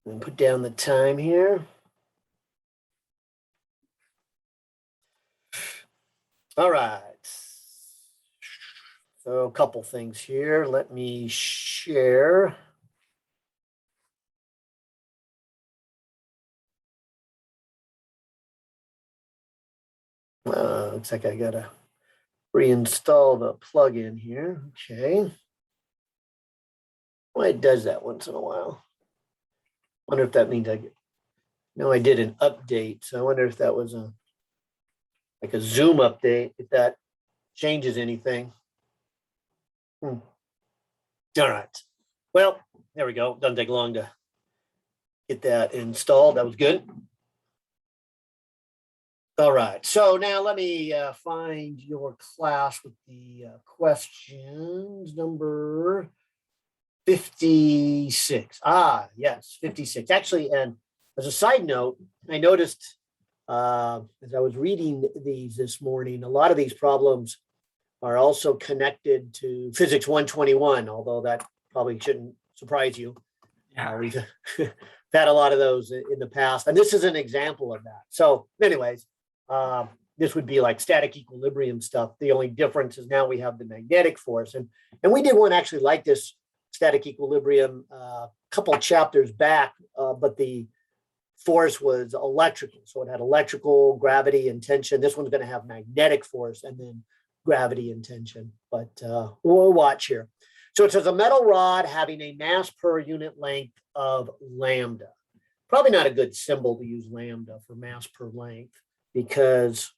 And put down the time here. All right. So a couple things here. Let me share. Looks like I gotta reinstall the plugin here. Okay. Well, it does that once in a while. Wonder if that means I did an update. So I wonder if that was like a Zoom update, if that changes anything. All right. Well, there we go. Doesn't take long to get that installed. That was good. All right. So now let me find your class with the questions number 56. Yes, 56. Actually, and as a side note, I noticed as I was reading these this morning, a lot of these problems are also connected to Physics 121, although that probably shouldn't surprise you. Yeah. We've had a lot of those in the past, and this is an example of that. So anyways, this would be like static equilibrium stuff. The only difference is now we have the magnetic force. And we did one actually like this static equilibrium a couple chapters back, but the force was electrical. So it had electrical, gravity, and tension. This one's going to have magnetic force and then gravity and tension. But we'll watch here. So it says a metal rod having a mass per unit length of lambda. Probably not a good symbol to use lambda for mass per length, because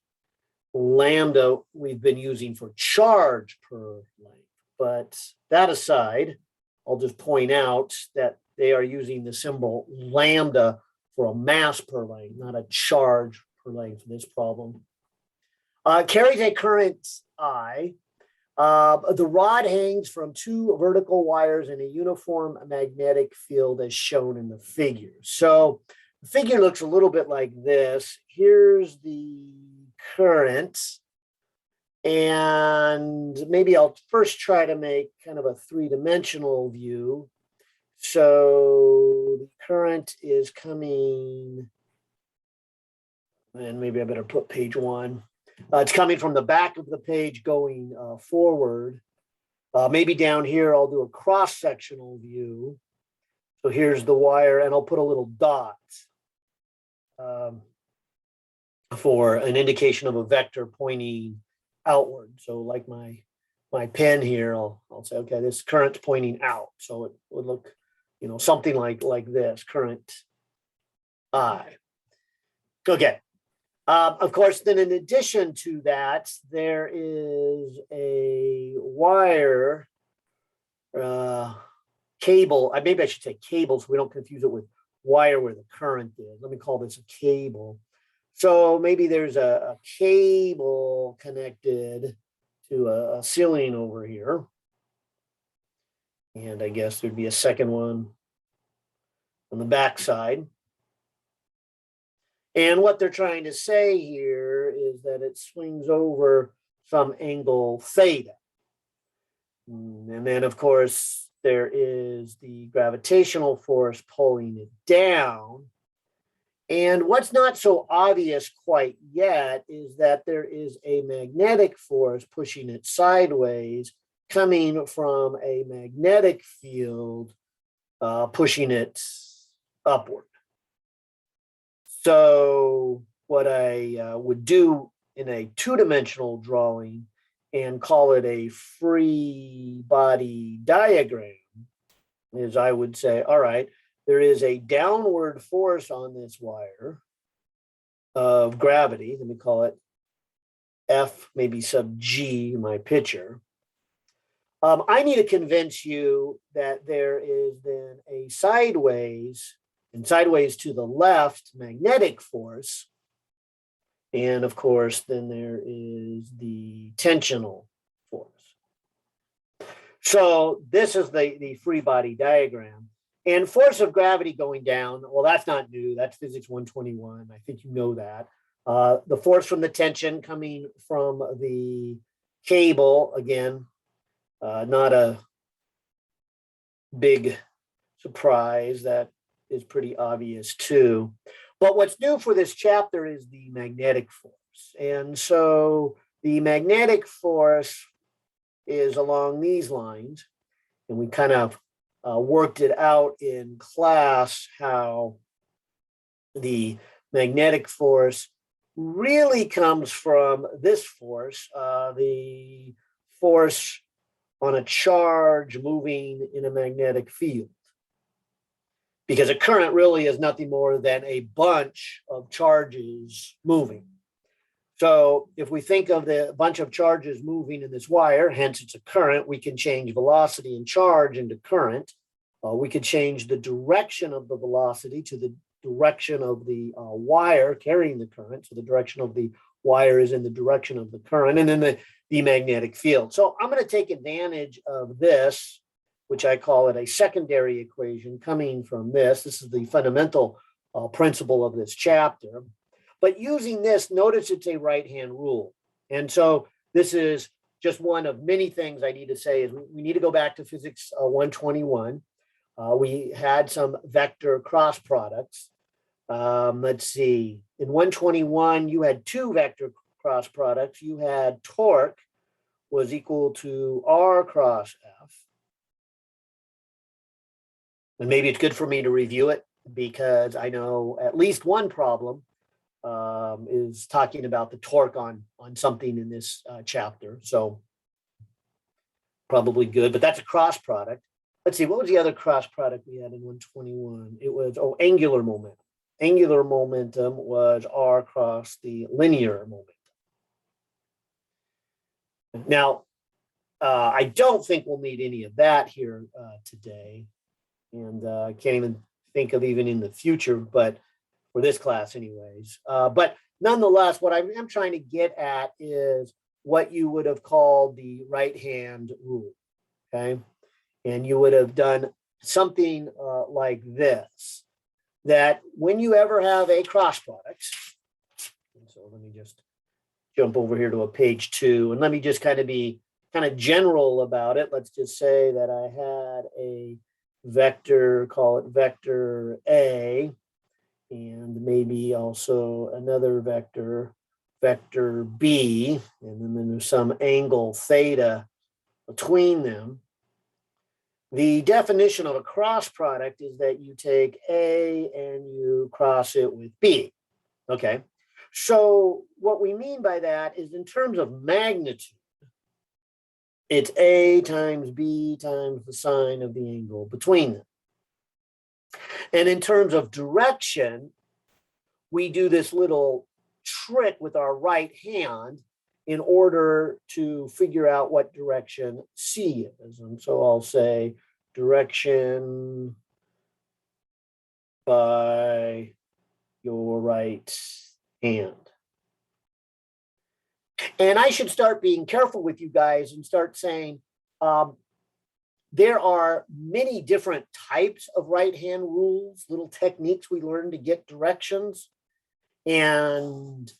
lambda we've been using for charge per length. But that aside, I'll just point out that they are using the symbol lambda for a mass per length, not a charge per length for this problem. Carries a current I. The rod hangs from two vertical wires in a uniform magnetic field as shown in the figure. So the figure looks a little bit like this. Here's the current. And maybe I'll first try to make kind of a three-dimensional view. So the current is coming, and maybe I better put page one. It's coming from the back of the page going forward. Maybe down here, I'll do a cross-sectional view. So here's the wire, and I'll put a little dot for an indication of a vector pointing outward. So like my pen here, I'll say, okay, this current's pointing out. So it would look, something like this, current I. Okay. Of course, then in addition to that, there is a wire cable. Maybe I should say cable so we don't confuse it with wire where the current is. Let me call this a cable. So maybe there's a cable connected to a ceiling over here. And I guess there'd be a second one on the back side. And what they're trying to say here is that it swings over some angle theta. And then, of course, there is the gravitational force pulling it down. And what's not so obvious quite yet is that there is a magnetic force pushing it sideways, coming from a magnetic field pushing it upward. So what I would do in a two-dimensional drawing and call it a free body diagram is I would say, all right, there is a downward force on this wire of gravity. Let me call it F, maybe sub G, my picture. I need to convince you that there is then a sideways to the left magnetic force. And of course, then there is the tensional force. So this is the free body diagram. And force of gravity going down, well, that's not new. That's Physics 121. I think you know that. The force from the tension coming from the cable, again, not a big surprise that is pretty obvious too. But what's new for this chapter is the magnetic force. And so the magnetic force is along these lines. And we kind of worked it out in class how the magnetic force really comes from this force, the force on a charge moving in a magnetic field. Because a current really is nothing more than a bunch of charges moving. So if we think of the bunch of charges moving in this wire, hence it's a current, we can change velocity and charge into current. We could change the direction of the velocity to the direction of the wire carrying the current. So the direction of the wire is in the direction of the current, and then the magnetic field. So I'm going to take advantage of this, which I call it a secondary equation coming from this. This is the fundamental principle of this chapter. But using this, notice it's a right-hand rule. And so this is just one of many things I need to say is we need to go back to physics 121. We had some vector cross products. Let's see, in 121, you had two vector cross products. You had torque was equal to R cross F. And maybe it's good for me to review it because I know at least one problem is talking about the torque on something in this chapter. So probably good, but that's a cross product. Let's see, what was the other cross product we had in 121? It was, angular momentum. Angular momentum was R cross the linear momentum. Now, I don't think we'll need any of that here today. And I can't even think of even in the future, but for this class anyways. But nonetheless, what I'm trying to get at is what you would have called the right-hand rule, okay? And you would have done something like this, that when you ever have a cross product, and so let me just jump over here to a page 2, and let me just kind of be kind of general about it. Let's just say that I had a vector, call it vector A, and maybe also another vector, vector B, and then there's some angle theta between them. The definition of a cross product is that you take A and you cross it with B. Okay, so what we mean by that is in terms of magnitude, it's A times B times the sine of the angle between them. And in terms of direction, we do this little trick with our right hand in order to figure out what direction C is. And so I'll say direction by your right hand. And I should start being careful with you guys and start saying, there are many different types of right-hand rules, little techniques we learn to get directions. And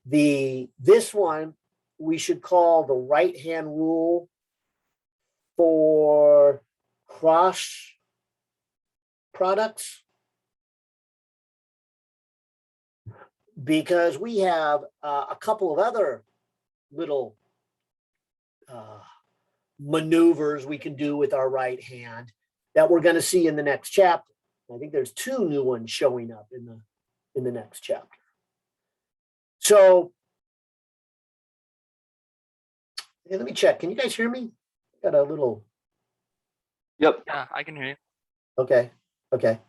this one we should call the right-hand rule for cross products, because we have a couple of other little maneuvers we can do with our right hand that we're going to see in the next chapter. I think there's 2 new ones showing up in the next chapter. So let me check. Can you guys hear me? Got a little. Yep. Yeah, I can hear you. Okay. Okay.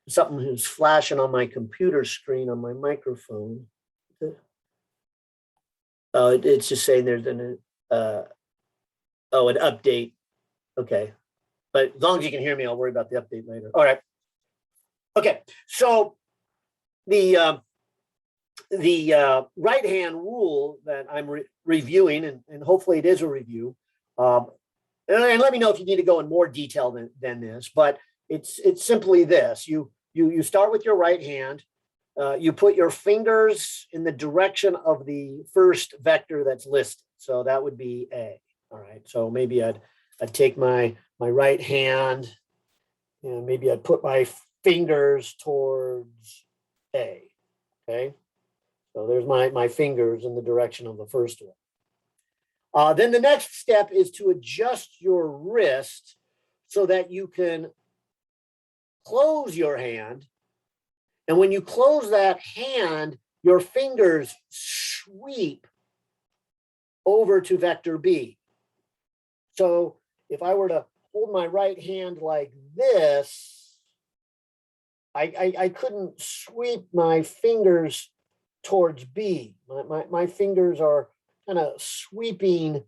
Something is flashing on my computer screen on my microphone. It's just saying there's an update. Okay. But as long as you can hear me, I'll worry about the update later. All right. Okay. So the right-hand rule that I'm reviewing, and hopefully it is a review, and let me know if you need to go in more detail than this, but it's simply this. You start with your right hand, you put your fingers in the direction of the first vector that's listed. So that would be A. All right. So maybe I'd take my right hand, and maybe I'd put my fingers towards A. Okay. So there's my fingers in the direction of the first one. Then the next step is to adjust your wrist so that you can close your hand. And when you close that hand, your fingers sweep over to vector B. So if I were to hold my right hand like this, I couldn't sweep my fingers towards B. My fingers are kind of sweeping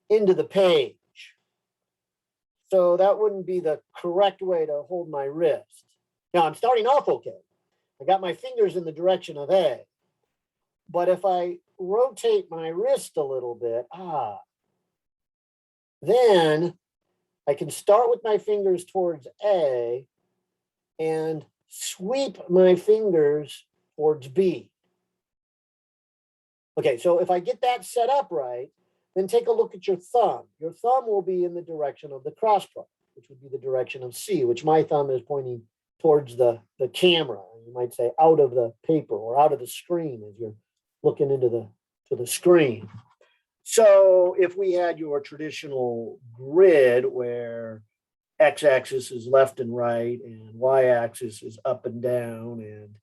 into the page. So that wouldn't be the correct way to hold my wrist. Now I'm starting off okay. I got my fingers in the direction of A. But if I rotate my wrist a little bit, then I can start with my fingers towards A and sweep my fingers towards B. Okay, so if I get that set up right, then take a look at your thumb. Your thumb will be in the direction of the cross product, which would be the direction of C, which my thumb is pointing towards the camera. You might say out of the paper or out of the screen as you're looking into the screen. So if we had your traditional grid where x-axis is left and right and y-axis is up and down and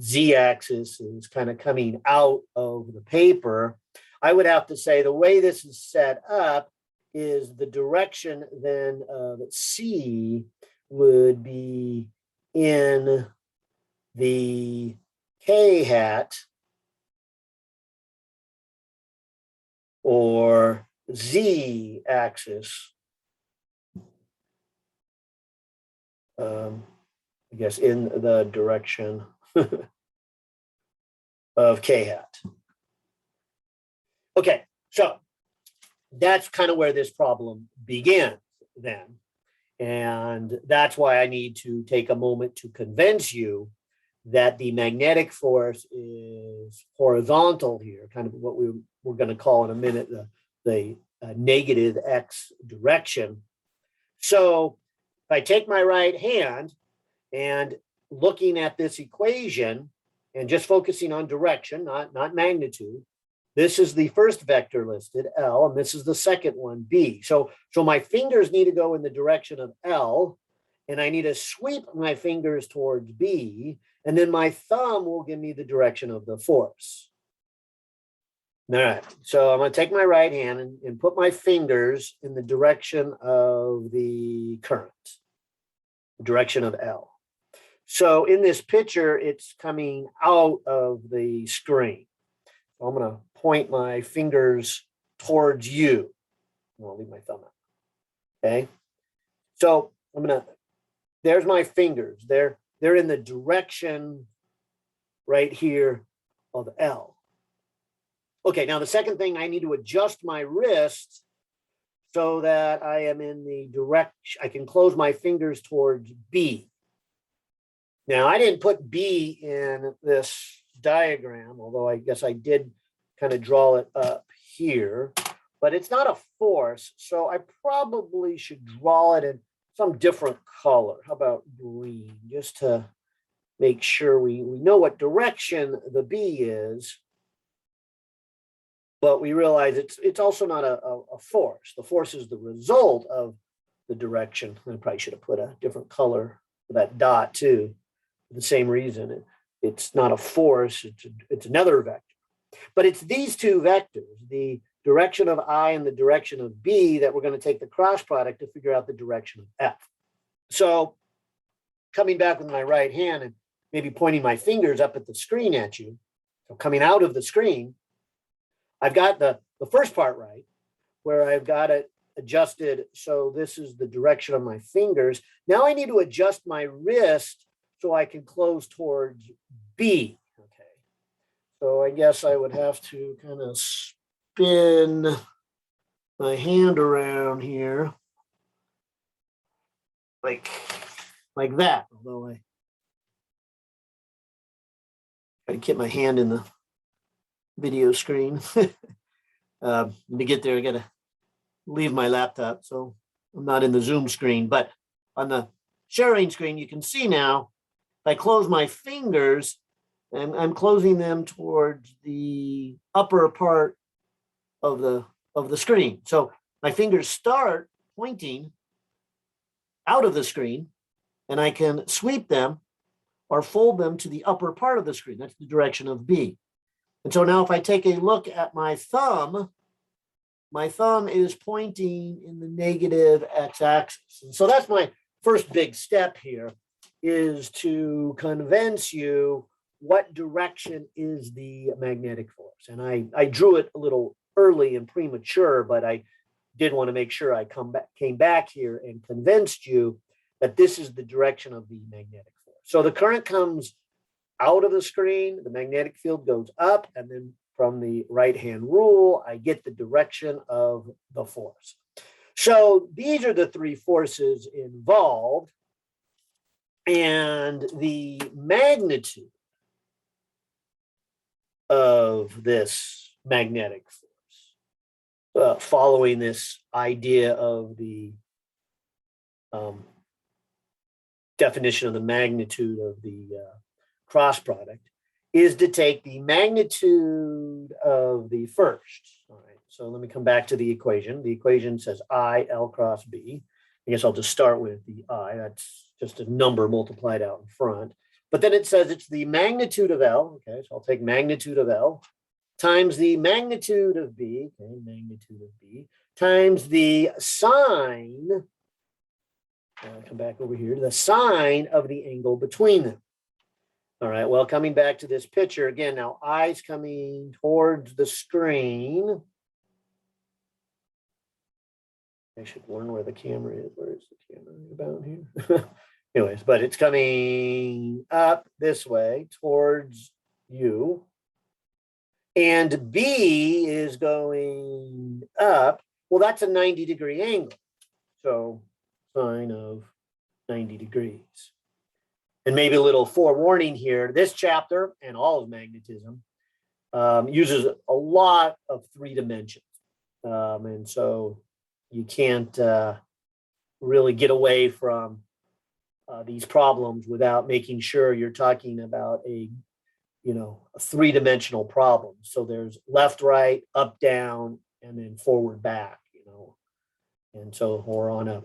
z-axis is kind of coming out of the paper, I would have to say the way this is set up is the direction then that C would be in the K hat or Z axis. I guess in the direction of K hat. Okay, so that's kind of where this problem begins then. And that's why I need to take a moment to convince you that the magnetic force is horizontal here, kind of what we're going to call in a minute the negative x direction. So if I take my right hand and looking at this equation and just focusing on direction, not magnitude, this is the first vector listed, L, and this is the second one, B. So my fingers need to go in the direction of L, and I need to sweep my fingers towards B, and then my thumb will give me the direction of the force. All right, so I'm going to take my right hand and put my fingers in the direction of the current, the direction of L. So in this picture, it's coming out of the screen. So I'm going to point my fingers towards you. I'll leave my thumb out. Okay. So there's my fingers. They're in the direction right here of L. Okay, now the second thing, I need to adjust my wrist so that I am in the direction, I can close my fingers towards B. Now, I didn't put B in this diagram, although I guess I did kind of draw it up here, but it's not a force, so I probably should draw it in some different color. How about green, just to make sure we know what direction the B is, but we realize it's also not a force. The force is the result of the direction. I probably should have put a different color for that dot too, for the same reason. It's not a force, it's another vector. But it's these two vectors, the direction of I and the direction of B, that we're going to take the cross product to figure out the direction of F. So coming back with my right hand and maybe pointing my fingers up at the screen at you, so coming out of the screen, I've got the first part right, where I've got it adjusted. So this is the direction of my fingers. Now I need to adjust my wrist so I can close towards B. Okay. So I guess I would have to kind of spin my hand around here like that. Although I gotta get my hand in the video screen. To get there, I gotta leave my laptop, so I'm not in the Zoom screen. But on the sharing screen, you can see now I close my fingers, and I'm closing them towards the upper part of the screen. So my fingers start pointing out of the screen, and I can sweep them or fold them to the upper part of the screen. That's the direction of B. And so now if I take a look at my thumb is pointing in the negative x-axis. And so that's my first big step here, is to convince you what direction is the magnetic force. And I drew it a little early and premature, but I did want to make sure I came back here and convinced you that this is the direction of the magnetic force. So the current comes out of the screen, the magnetic field goes up, and then from the right-hand rule, I get the direction of the force. So these are the three forces involved, and the magnitude of this magnetic force, following this idea of the definition of the magnitude of the cross product, is to take the magnitude of the first. All right, so let me come back to the equation. The equation says I L cross B. I guess I'll just start with the I. That's just a number multiplied out in front. But then it says it's the magnitude of L. Okay, so I'll take magnitude of L times the magnitude of B. Okay, magnitude of B times the sine. I'll come back over here to the sine of the angle between them. All right, well, coming back to this picture again, now I's coming towards the screen. I should learn where the camera is. Where is the camera about here? Anyways, but it's coming up this way towards you. And B is going up. Well, that's a 90-degree angle. So sine of 90 degrees. And maybe a little forewarning here, this chapter and all of magnetism uses a lot of three dimensions. And so you can't really get away from these problems without making sure you're talking about a three-dimensional problem. So there's left, right, up, down, and then forward, back, And so, or on a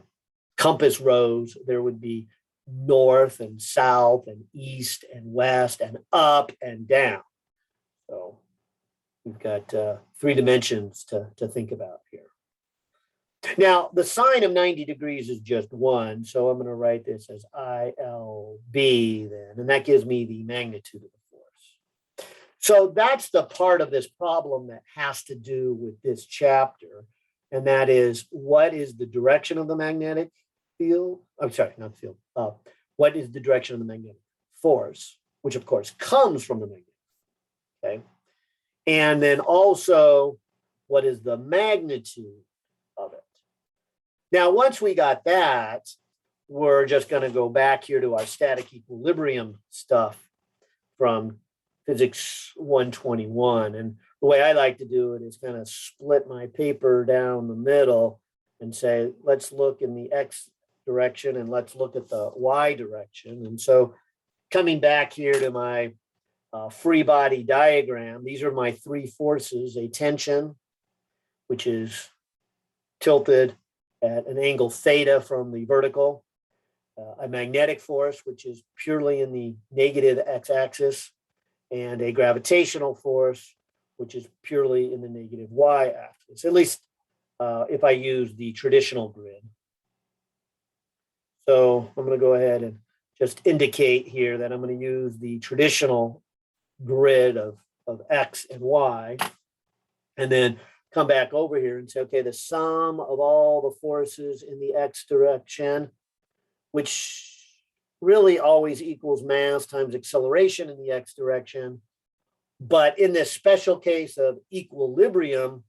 compass rose, there would be north and south and east and west and up and down. So we've got three dimensions to think about here. Now, the sine of 90 degrees is just one. So I'm going to write this as ILB then, and that gives me the magnitude of the force. So that's the part of this problem that has to do with this chapter. And that is, what is the direction of the magnetic field? I'm sorry, not the field. What is the direction of the magnetic force, which of course comes from the magnet, okay? And then also, what is the magnitude of it? Now, once we got that, we're just going to go back here to our static equilibrium stuff from Physics 121. And the way I like to do it is kind of split my paper down the middle and say, let's look in the X direction and let's look at the Y direction. And so coming back here to my free body diagram, these are my three forces: a tension, which is tilted at an angle theta from the vertical, a magnetic force, which is purely in the negative x-axis, and a gravitational force, which is purely in the negative y-axis, at least if I use the traditional grid. So I'm going to go ahead and just indicate here that I'm going to use the traditional grid of X and Y, and then come back over here and say, okay, the sum of all the forces in the X direction, which really always equals mass times acceleration in the X direction. But in this special case of equilibrium,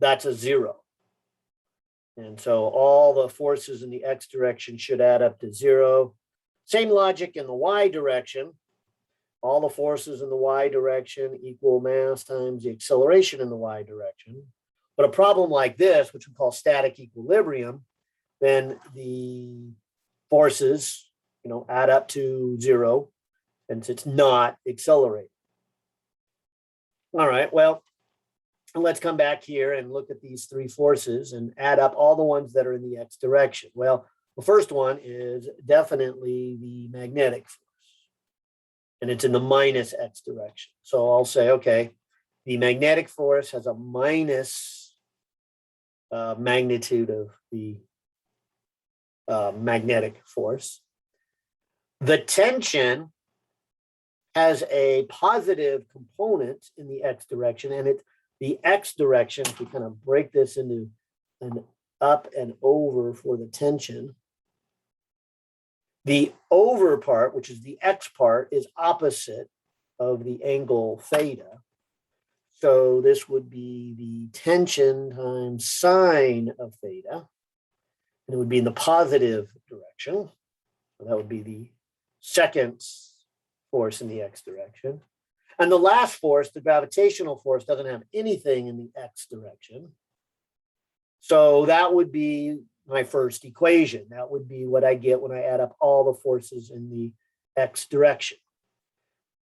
that's a zero. And so all the forces in the X direction should add up to zero. Same logic in the Y direction. All the forces in the Y direction equal mass times the acceleration in the Y direction. But a problem like this, which we call static equilibrium, then the forces add up to 0, since it's not accelerating. All right, well, let's come back here and look at these 3 forces and add up all the ones that are in the x direction. Well, the first one is definitely the magnetic force, and it's in the minus x direction. So I'll say, okay, the magnetic force has a minus magnitude of the magnetic force. The tension has a positive component in the x direction, and it's the x direction. If we kind of break this into an up and over for the tension, the over part, which is the x part, is opposite of the angle theta. So this would be the tension times sine of theta, and it would be in the positive direction. So that would be the second force in the x direction. And the last force, the gravitational force, doesn't have anything in the x direction. So that would be my first equation. That would be what I get when I add up all the forces in the x direction.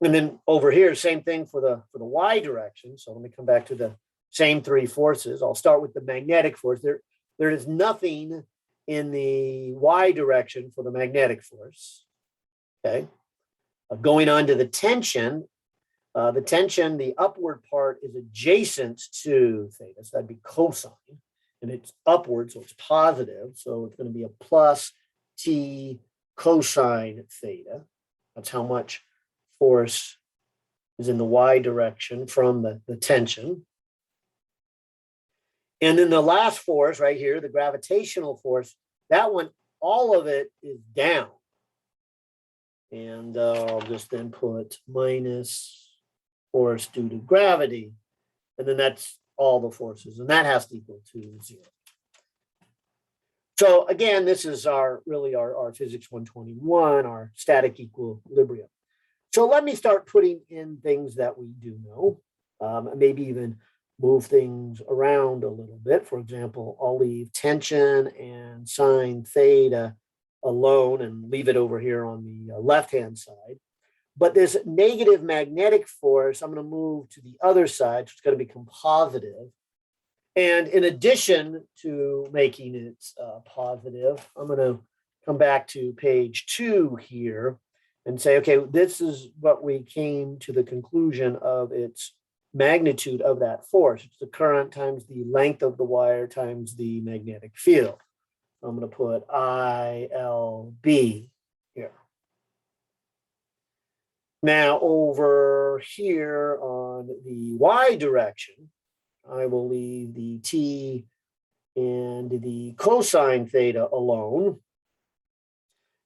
And then over here, same thing for the y direction. So let me come back to the same 3 forces. I'll start with the magnetic force. There is nothing in the y direction for the magnetic force. Okay. Going on to the tension, the upward part is adjacent to theta, so that'd be cosine, and it's upward, so it's positive, so it's going to be a plus t cosine theta. That's how much force is in the y direction from the tension. And then the last force right here, the gravitational force, that one, all of it is down. And I'll just then put minus force due to gravity. And then that's all the forces. And that has to equal to 0. So again, this is our physics 121, our static equilibrium. So let me start putting in things that we do know, maybe even move things around a little bit. For example, I'll leave tension and sine theta alone and leave it over here on the left-hand side. But this negative magnetic force, I'm going to move to the other side, so it's going to become positive. And in addition to making it positive, I'm going to come back to page 2 here and say, okay, this is what we came to the conclusion of its magnitude of that force. It's the current times the length of the wire times the magnetic field. I'm going to put ILB here. Now over here on the y direction, I will leave the t and the cosine theta alone.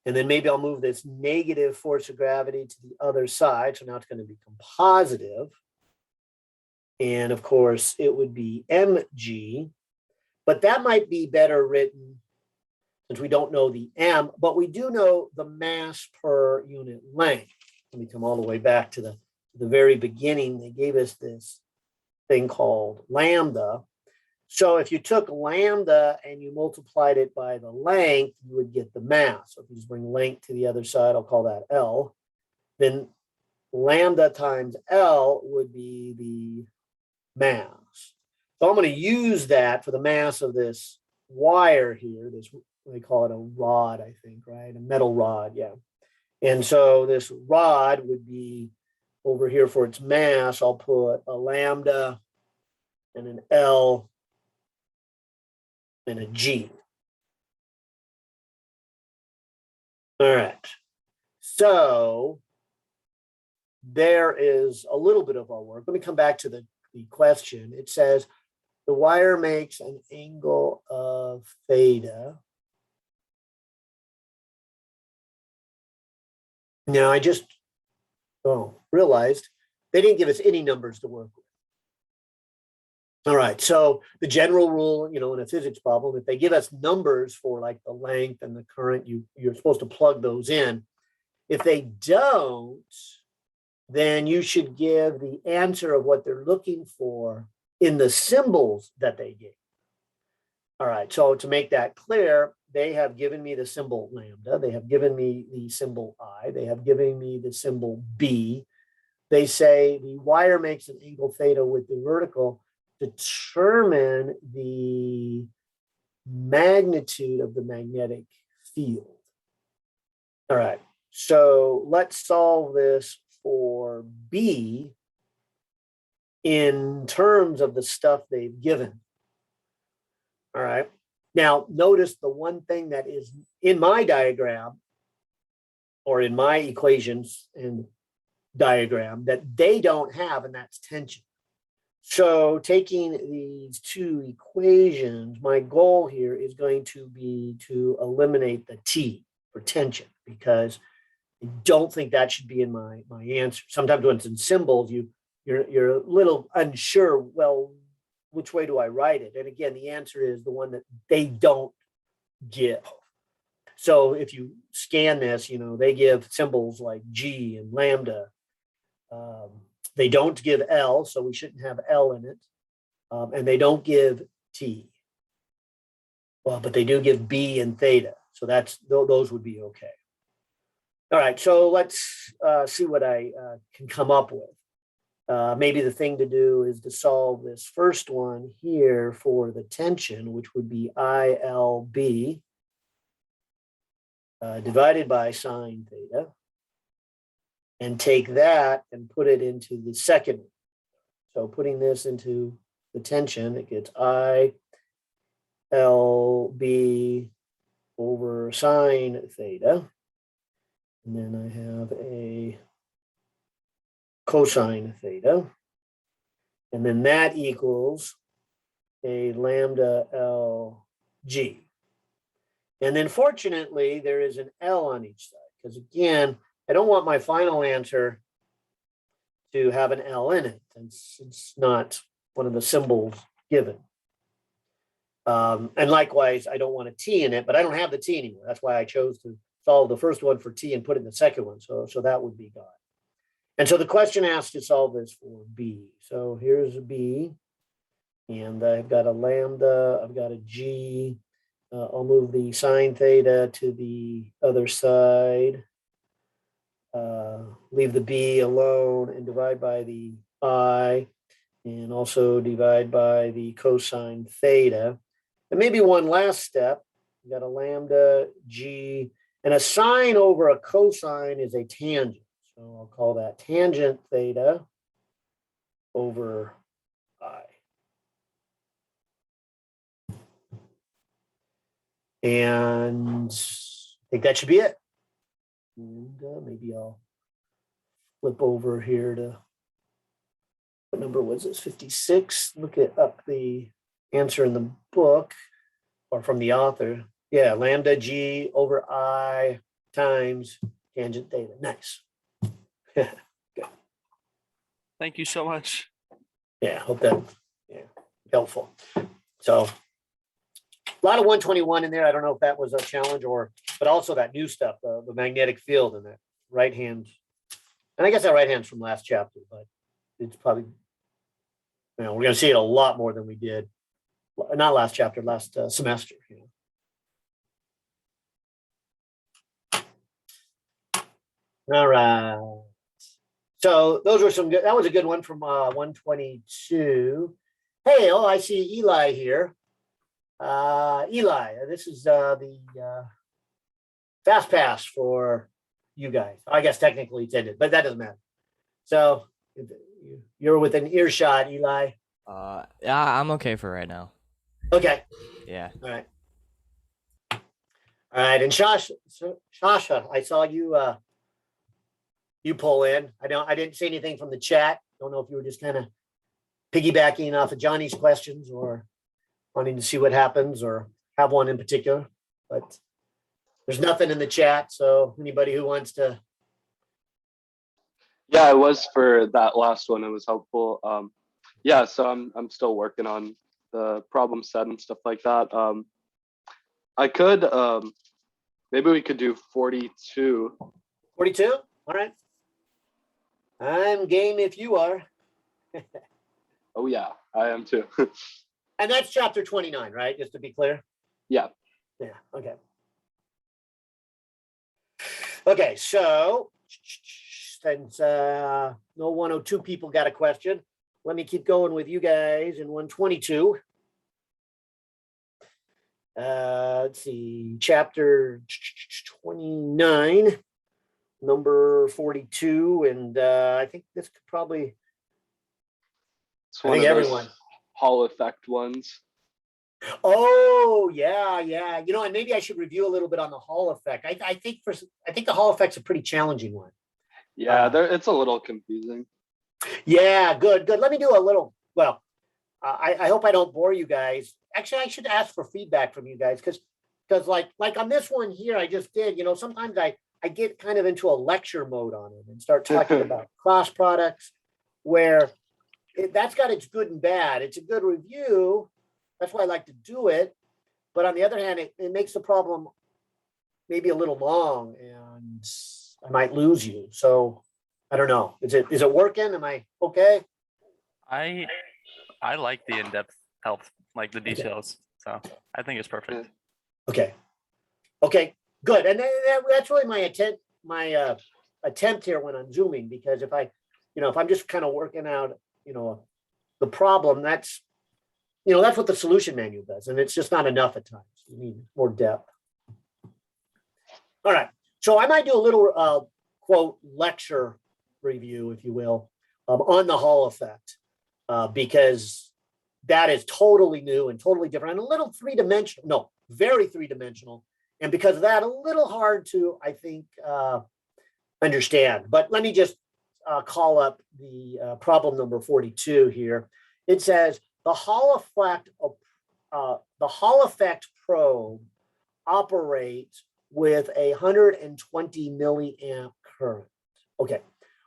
And then maybe I'll move this negative force of gravity to the other side. So now it's going to become positive. And of course, it would be mg. But that might be better written since we don't know the m, but we do know the mass per unit length. Let me come all the way back to the very beginning. They gave us this thing called lambda. So if you took lambda and you multiplied it by the length, you would get the mass. So if you just bring length to the other side, I'll call that L. Then lambda times L would be the mass. So I'm going to use that for the mass of this wire here. This, they call it a rod, I think, right? A metal rod, yeah. And so this rod would be over here for its mass. I'll put a lambda and an L and a G. All right. So there is a little bit of our work. Let me come back to the question. It says the wire makes an angle of theta. Now I just realized they didn't give us any numbers to work with. All right, so the general rule, in a physics problem, if they give us numbers for like the length and the current, you're supposed to plug those in. If they don't, then you should give the answer of what they're looking for in the symbols that they gave. All right, so to make that clear, they have given me the symbol lambda. They have given me the symbol I. They have given me the symbol B. They say the wire makes an angle theta with the vertical. Determine the magnitude of the magnetic field. All right. So let's solve this for B in terms of the stuff they've given. All right. Now, notice the one thing that is in my diagram or in my equations and diagram that they don't have, and that's tension. So taking these two equations, my goal here is going to be to eliminate the T for tension, because I don't think that should be in my answer. Sometimes when it's in symbols, you're a little unsure, well, which way do I write it? And again, the answer is the one that they don't give. So if you scan this, they give symbols like G and lambda. They don't give L, so we shouldn't have L in it. And they don't give T. Well, but they do give B and theta. So those would be okay. All right, so let's see what I can come up with. Maybe the thing to do is to solve this first one here for the tension, which would be ILB divided by sine theta, and take that and put it into the second one. So putting this into the tension, it gets ILB over sine theta. And then I have a cosine theta. And then that equals a lambda LG. And then fortunately, there is an L on each side, because again, I don't want my final answer to have an L in it. It's not one of the symbols given. And likewise, I don't want a T in it, but I don't have the T anymore. That's why I chose to solve the first one for T and put it in the second one. So that would be gone. And so the question asks to solve this for B. So here's a B, and I've got a lambda, I've got a G. I'll move the sine theta to the other side. Leave the B alone and divide by the I, and also divide by the cosine theta. And maybe one last step. We got a lambda G, and a sine over a cosine is a tangent. So I'll call that tangent theta over I. And I think that should be it. And maybe I'll flip over here to, what number was this? 56. Look up the answer in the book or from the author. Yeah, lambda G over I times tangent theta. Nice. Good. Thank you so much. Yeah, hope that helpful. So a lot of 121 in there. I don't know if that was a challenge but also that new stuff, the magnetic field and that right hand. And I guess that right hand's from last chapter, but it's probably, we're going to see it a lot more than we did. Not last chapter, last semester. All right. So those were some good, that was a good one from 122. Hey, I see Eli here. Eli, this is the fast pass for you guys. I guess technically it's ended, but that doesn't matter. So you're within earshot, Eli. Yeah, I'm okay for right now. Okay. Yeah. All right. All right. And Shasha, I saw you you pull in. I didn't see anything from the chat. Don't know if you were just kind of piggybacking off of Johnny's questions or wanting to see what happens or have one in particular, but there's nothing in the chat. So anybody who wants to. Yeah, it was for that last one. It was helpful. Yeah, so I'm still working on the problem set and stuff like that. I could, maybe we could do 42. 42? All right. I'm game if you are. Oh yeah, I am too. And that's chapter 29, right? Just to be clear. Yeah. Yeah, okay. Okay, so since no 102 people got a question, let me keep going with you guys in 122. Let's see, chapter 29, number 42, and I think this could probably, It's I one think of those everyone. Hall effect ones. Oh yeah, yeah. And maybe I should review a little bit on the Hall effect. I think the Hall effect's a pretty challenging one. Yeah, it's a little confusing. Yeah, good. Let me do a little. Well, I hope I don't bore you guys. Actually, I should ask for feedback from you guys because like on this one here, I just did. Sometimes I get kind of into a lecture mode on it and start talking about cross products, where that's got its good and bad. It's a good review. That's why I like to do it. But on the other hand, it makes the problem maybe a little long, and I might lose you. So I don't know. Is it working? Am I okay? I I like the in-depth help, like the details. So I think it's perfect. Okay. Okay. Good. And that's really my attempt here when I'm zooming, because if I'm just kind of working out, the problem, that's what the solution manual does, and it's just not enough at times. You need more depth. All right. So I might do a little quote lecture review, if you will, on the Hall effect, because that is totally new and totally different and a little three-dimensional. No, very three-dimensional. And because of that, a little hard to, I think, understand. But let me just call up the problem number 42 here. It says the Hall effect probe operates with 120 milliamp current. Okay.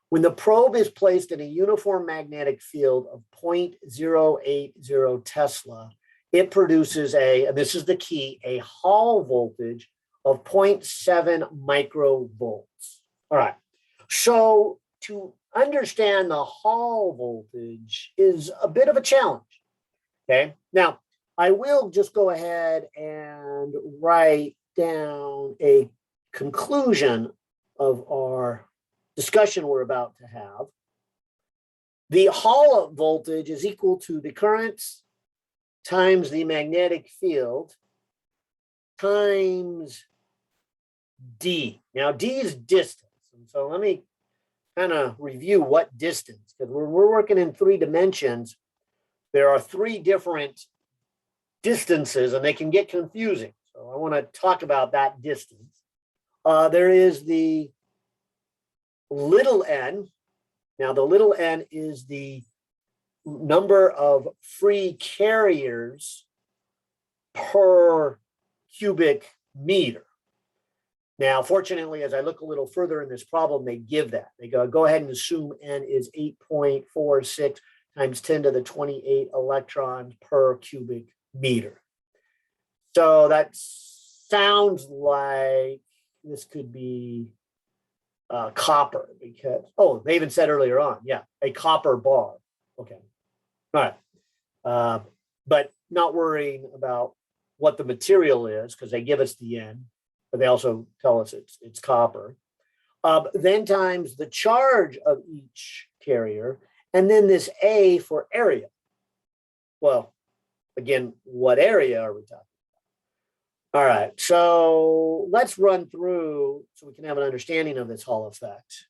When the probe is placed in a uniform magnetic field of 0.080 Tesla, it produces and this is the key, a Hall voltage of 0.7 microvolts. All right. So to understand the Hall voltage is a bit of a challenge. Okay. Now, I will just go ahead and write down a conclusion of our discussion we're about to have. The Hall voltage is equal to the currents times the magnetic field times D. Now, D is distance. And so let me kind of review what distance, because we're working in 3 dimensions. There are 3 different distances, and they can get confusing. So I want to talk about that distance. There is the little n. Now, the little n is the number of free carriers per cubic meter. Now, fortunately, as I look a little further in this problem, they give that. They go ahead and assume n is 8.46 times 10 to the 28 electrons per cubic meter. So that sounds like this could be copper, because, they even said earlier on, yeah, a copper bar. Okay. All right. But not worrying about what the material is, because they give us the N, but they also tell us it's copper. Then times the charge of each carrier, and then this A for area. Well, again, what area are we talking about? All right, so let's run through so we can have an understanding of this Hall effect.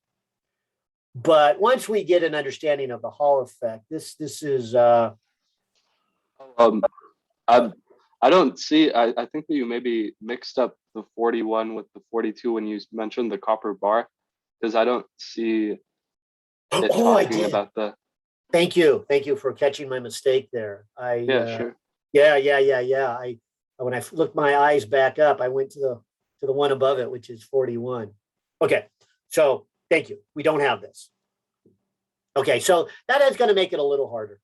But once we get an understanding of the Hall effect, this is I don't see. I think that you maybe mixed up the 41 with the 42 when you mentioned the copper bar, because I don't see it I talking did. about the. Thank you for catching my mistake there. Sure. Yeah. When I looked my eyes back up, I went to the one above it, which is 41. Okay, so thank you. We don't have this. Okay, so that is going to make it a little harder.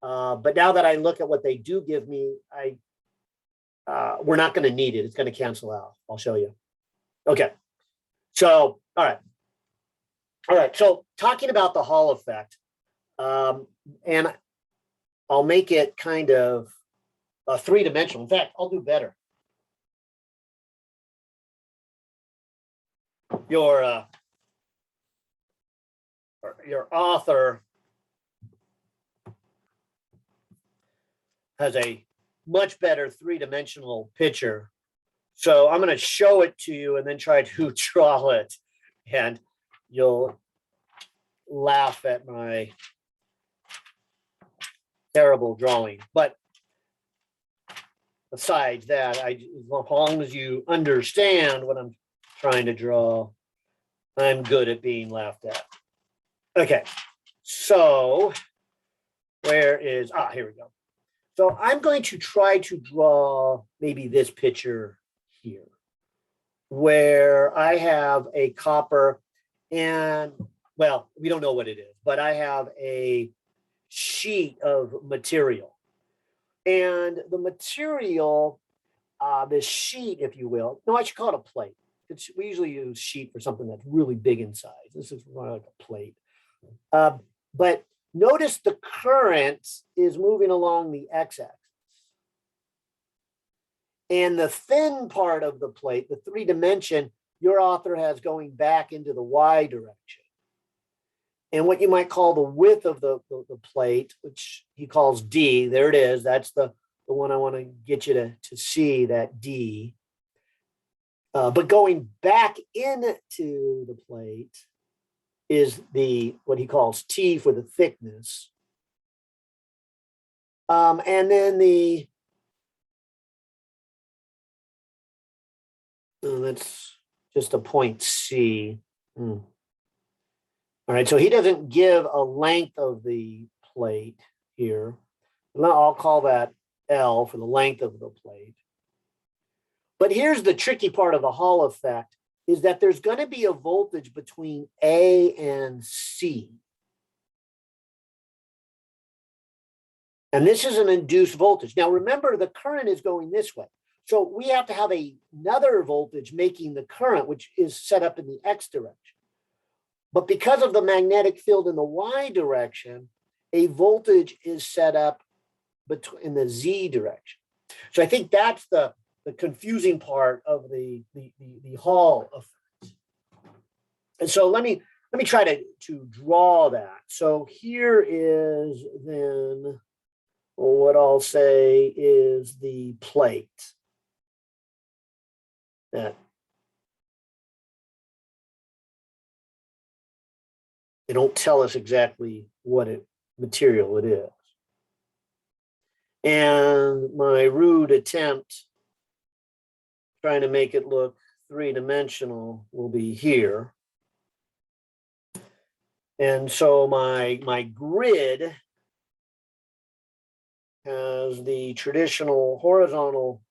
But now that I look at what they do give me, we're not going to need it. It's going to cancel out. I'll show you. Okay, so all right. So talking about the Hall effect, and I'll make it kind of 3-dimensional. In fact, I'll do better. your author has a much better three-dimensional picture. So I'm going to show it to you and then try to draw it. And you'll laugh at my terrible drawing. But besides that, as long as you understand what I'm trying to draw, I'm good at being laughed at. Okay, so here we go. So I'm going to try to draw maybe this picture here, where I have a copper and, well, we don't know what it is, but I have a sheet of material. And the material, this sheet, if you will, no, I should call it a plate. We usually use sheet for something that's really big in size. This is more like a plate. But notice the current is moving along the x-axis. And the thin part of the plate, the 3-dimension, your author has going back into the y direction. And what you might call the width of the plate, which he calls D, there it is. That's the one I want to get you to see, that D. But going back into the plate is what he calls T for the thickness. And then that's just a point C. All right, so he doesn't give a length of the plate here. I'll call that L for the length of the plate. But here's the tricky part of the Hall effect, is that there's going to be a voltage between A and C. And this is an induced voltage. Now, remember, the current is going this way. So we have to have another voltage making the current, which is set up in the X direction. But because of the magnetic field in the Y direction, a voltage is set up in the Z direction. So I think that's the confusing part of the Hall effect. And so let me try to draw that. So here is then what I'll say is the plate that they don't tell us exactly what material it is. And my rude attempt trying to make it look three-dimensional will be here. And so my grid has the traditional horizontal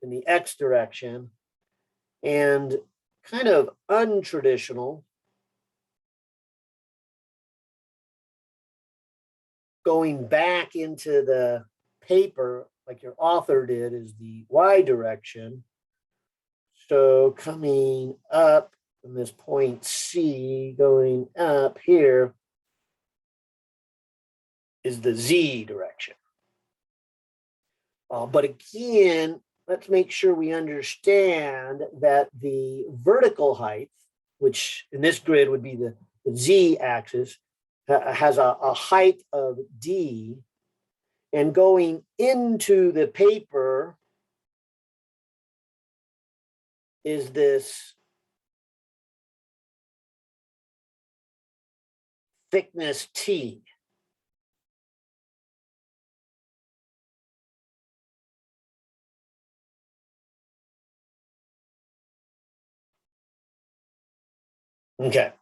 in the X direction and kind of untraditional going back into the paper like your author did is the Y direction. So coming up from this point C, going up here is the Z direction. But again, let's make sure we understand that the vertical height, which in this grid would be the Z axis, has a height of D, and going into the paper is this thickness T. Okay.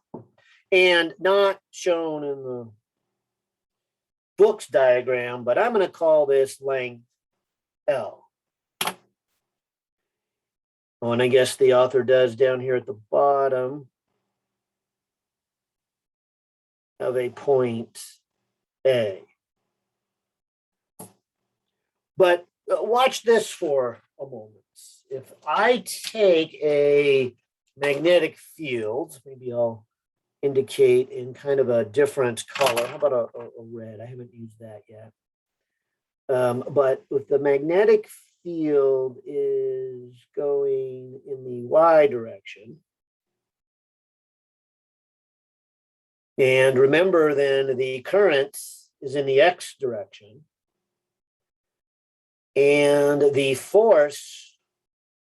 And not shown in the book's diagram, but I'm going to call this length L. Oh, and I guess the author does down here at the bottom of a point A. But watch this for a moment. If I take a magnetic field, maybe I'll indicate in kind of a different color. How about a red? I haven't used that yet. But if the magnetic field is going in the Y direction, And remember then the current is in the X direction. And the force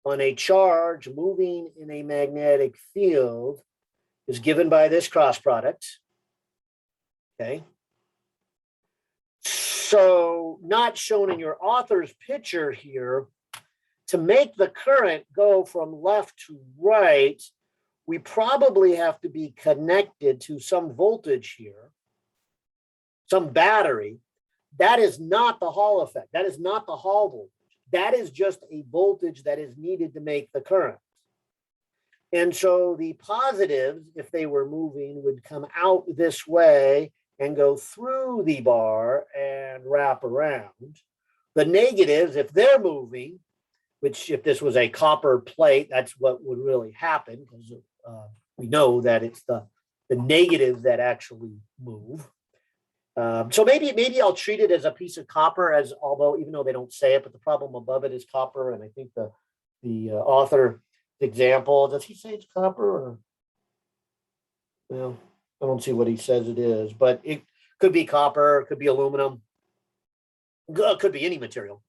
on a charge moving in a magnetic field is given by this cross product. Okay. So not shown in your author's picture here, to make the current go from left to right, we probably have to be connected to some voltage here, some battery. That is not the Hall effect. That is not the Hall voltage. That is just a voltage that is needed to make the current. And so the positives, if they were moving, would come out this way and go through the bar and wrap around. The negatives, if they're moving, which if this was a copper plate, that's what would really happen, because we know that it's the negatives that actually move. So maybe I'll treat it as a piece of copper, as although even though they don't say it, but the problem above it is copper. And I think the author example, does he say it's copper or? Well, I don't see what he says it is, but it could be copper, it could be aluminum, it could be any material.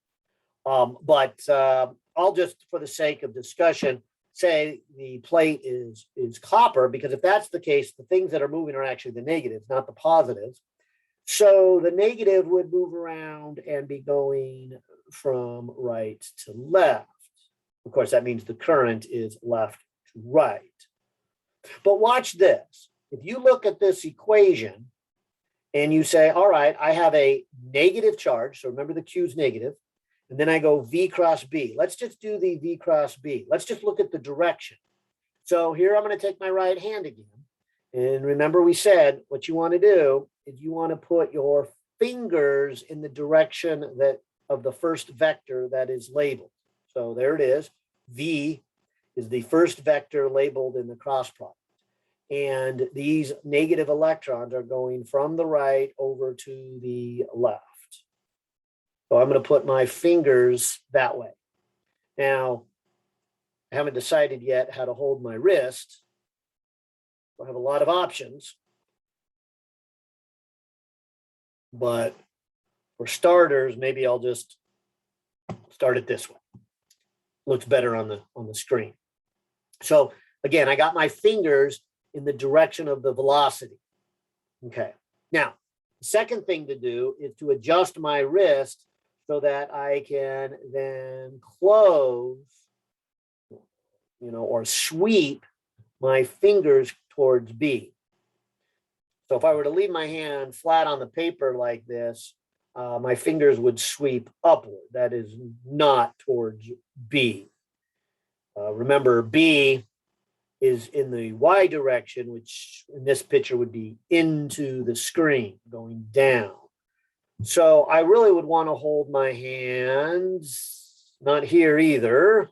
But I'll just, for the sake of discussion, say the plate is copper, because if that's the case, the things that are moving are actually the negatives, not the positives. So the negative would move around and be going from right to left. Of course, that means the current is left to right. But watch this. If you look at this equation and you say, all right, I have a negative charge. So remember the Q is negative. And then I go V cross B. Let's just do the V cross B. Let's just look at the direction. So here I'm going to take my right hand again. And remember we said what you want to do is you want to put your fingers in the direction that of the first vector that is labeled. So there it is. V is the first vector labeled in the cross product. And these negative electrons are going from the right over to the left. So I'm going to put my fingers that way. Now, I haven't decided yet how to hold my wrist. I have a lot of options. But for starters, maybe I'll just start it this way. Looks better on the screen. So again, I got my fingers in the direction of the velocity. Okay. Now, the second thing to do is to adjust my wrist so that I can then close, or sweep my fingers towards B. So if I were to leave my hand flat on the paper like this, my fingers would sweep upward. That is not towards B. Remember, B is in the Y direction, which in this picture would be into the screen, going down. So I really would want to hold my hands, not here either,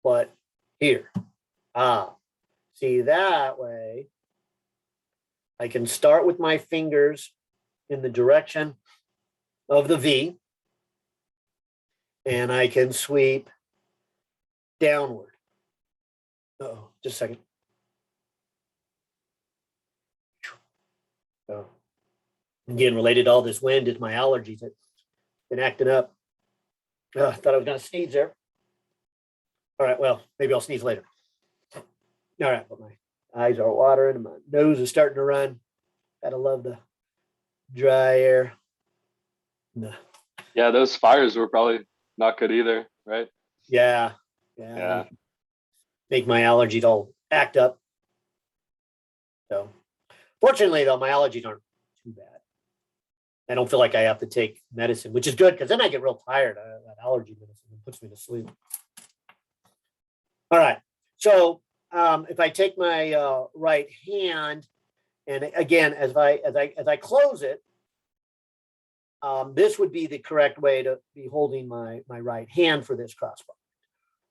but here. See, that way I can start with my fingers in the direction of the V, and I can sweep downward. Oh, just a second. Oh. Again, related to all this wind is my allergies. It's been acting up. I thought I was going to sneeze there. All right, well, maybe I'll sneeze later. All right, but my eyes are watering and my nose is starting to run. Gotta love the dry air. No. Yeah, those fires were probably not good either, right? Yeah. Make my allergies all act up. So fortunately, though, my allergies aren't too bad. I don't feel like I have to take medicine, which is good because then I get real tired. That allergy medicine puts me to sleep. All right. So if I take my right hand, and again, as I close it, this would be the correct way to be holding my right hand for this crossbar,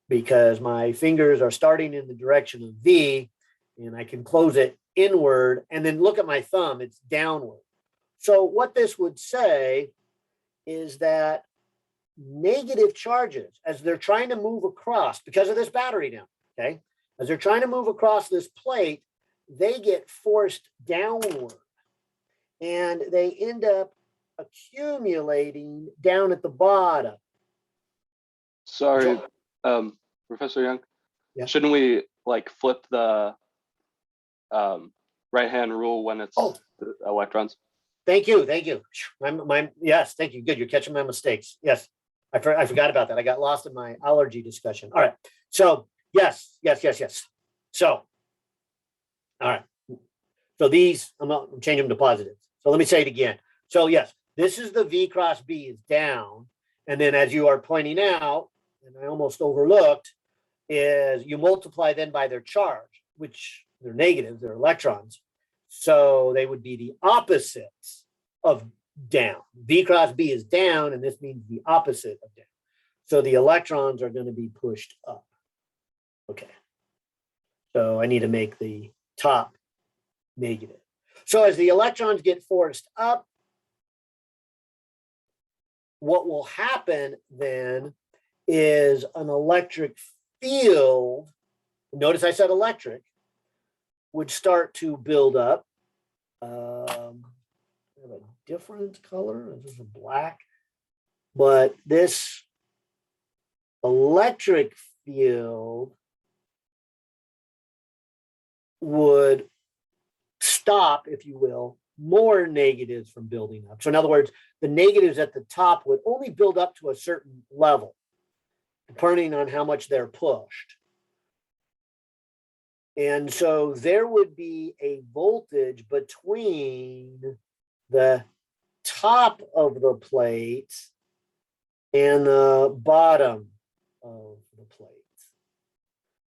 because my fingers are starting in the direction of V, and I can close it inward, and then look at my thumb, it's downward. So what this would say is that negative charges, as they're trying to move across, because of this battery now, okay, as they're trying to move across this plate, they get forced downward and they end up accumulating down at the bottom. Sorry, Professor Young. Yeah. Shouldn't we like flip the right-hand rule when it's the electrons? Thank you. Yes, thank you. Good. You're catching my mistakes. Yes. I forgot about that. I got lost in my allergy discussion. All right. So yes. So, all right. So these, I'm changing them to positives. So let me say it again. So yes, this is the V cross B is down. And then as you are pointing out, and I almost overlooked, is you multiply then by their charge, which they're negatives, they're electrons. So they would be the opposites of down. V cross B is down, and this means the opposite of down. So the electrons are going to be pushed up. Okay. So I need to make the top negative. So as the electrons get forced up, what will happen then is an electric field, notice I said electric, would start to build up. I have a different color, this is a black, but this electric field would stop, if you will, more negatives from building up. So in other words, the negatives at the top would only build up to a certain level, depending on how much they're pushed. And so there would be a voltage between the top of the plate and the bottom of the plate.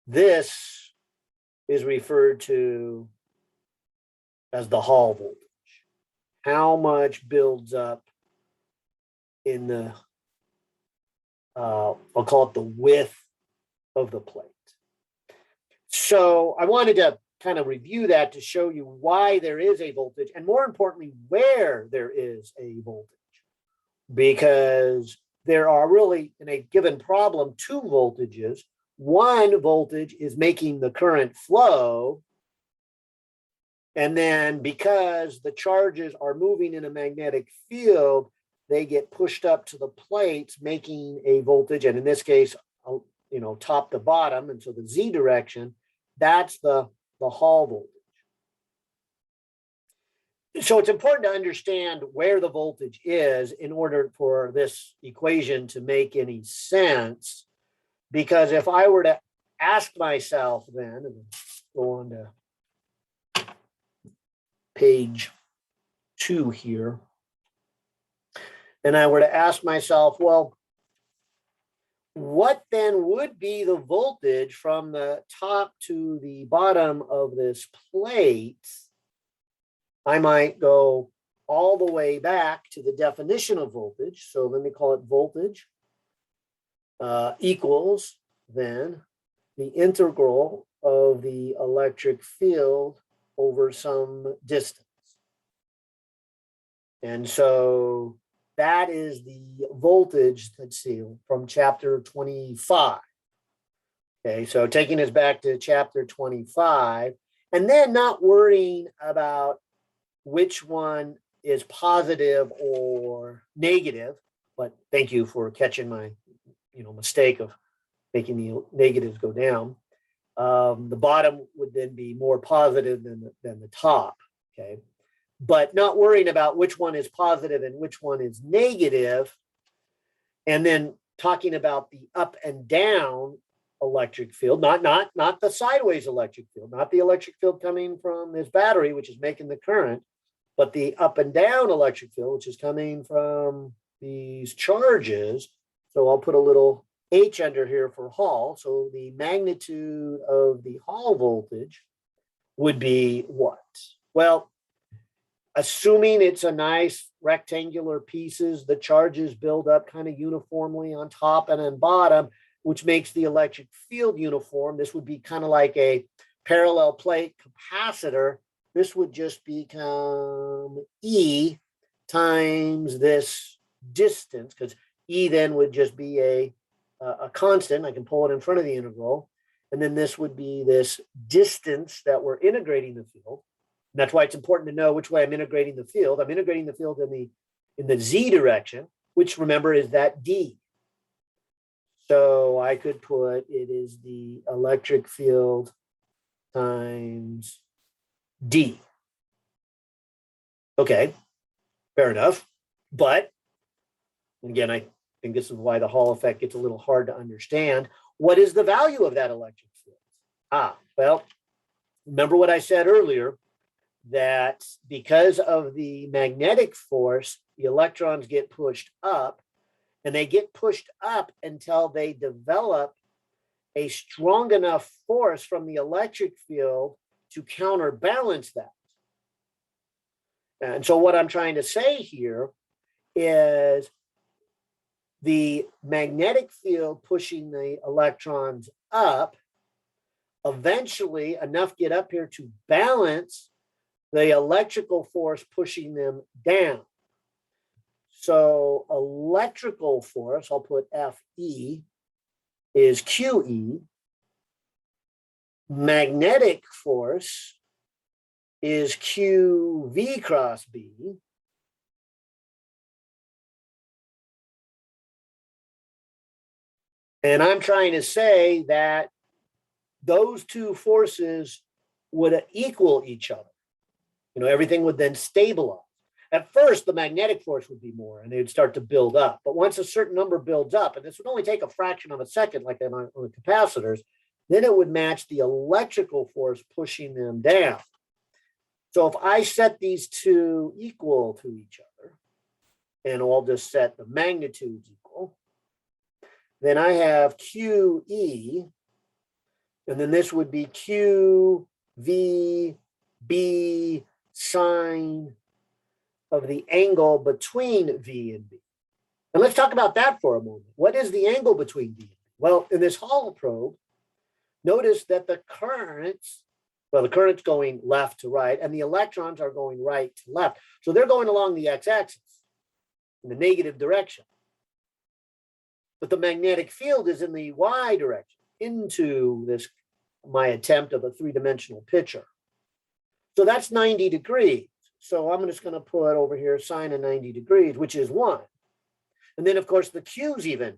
This is referred to as the Hall voltage. How much builds up in the, I'll call it the width of the plate. So I wanted to kind of review that to show you why there is a voltage, and more importantly, where there is a voltage. Because there are really, in a given problem, two voltages. One voltage is making the current flow. And then because the charges are moving in a magnetic field, they get pushed up to the plates, making a voltage. And in this case, top to bottom. And so the Z direction, that's the Hall voltage. So it's important to understand where the voltage is in order for this equation to make any sense. Because if I were to ask myself then, and go on to page 2 here, and I were to ask myself, well, what then would be the voltage from the top to the bottom of this plate? I might go all the way back to the definition of voltage. So let me call it voltage equals then the integral of the electric field over some distance. And so that is the voltage, let's see, from chapter 25. Okay, so taking us back to chapter 25, and then not worrying about which one is positive or negative, but thank you for catching my mistake of making the negatives go down. The bottom would then be more positive than the top, okay? But not worrying about which one is positive and which one is negative, and then talking about the up and down electric field, not the sideways electric field, not the electric field coming from this battery, which is making the current, but the up and down electric field, which is coming from these charges. So I'll put a little H under here for Hall. So the magnitude of the Hall voltage would be what? Well, assuming it's a nice rectangular pieces, the charges build up kind of uniformly on top and on bottom, which makes the electric field uniform. This would be kind of like a parallel plate capacitor. This would just become E times this distance, because E then would just be a constant. I can pull it in front of the integral. And then this would be this distance that we're integrating the field. And that's why it's important to know which way I'm integrating the field. I'm integrating the field in the z direction, which remember is that d. So I could put it is the electric field times d. Okay, fair enough. But again, I think this is why the Hall effect gets a little hard to understand. What is the value of that electric field? Well, remember what I said earlier, that because of the magnetic force, the electrons get pushed up, and they get pushed up until they develop a strong enough force from the electric field to counterbalance that. And so what I'm trying to say here is the magnetic field pushing the electrons up, eventually enough get up here to balance the electrical force pushing them down. So electrical force, I'll put Fe, is QE. Magnetic force is QV cross B. And I'm trying to say that those two forces would equal each other. Everything would then stabilize. At first, the magnetic force would be more, and they would start to build up. But once a certain number builds up, and this would only take a fraction of a second, like on the capacitors, then it would match the electrical force pushing them down. So if I set these two equal to each other, and I'll just set the magnitudes equal, then I have QE, and then this would be QVB sine of the angle between V and B. And let's talk about that for a moment. What is the angle between V and B? Well, in this Hall probe, notice that the current's going left to right, and the electrons are going right to left. So they're going along the x-axis in the negative direction. But the magnetic field is in the y direction into my attempt of a three-dimensional picture. So that's 90 degrees. So I'm just going to put over here sine of 90 degrees, which is 1. And then, of course, the q's even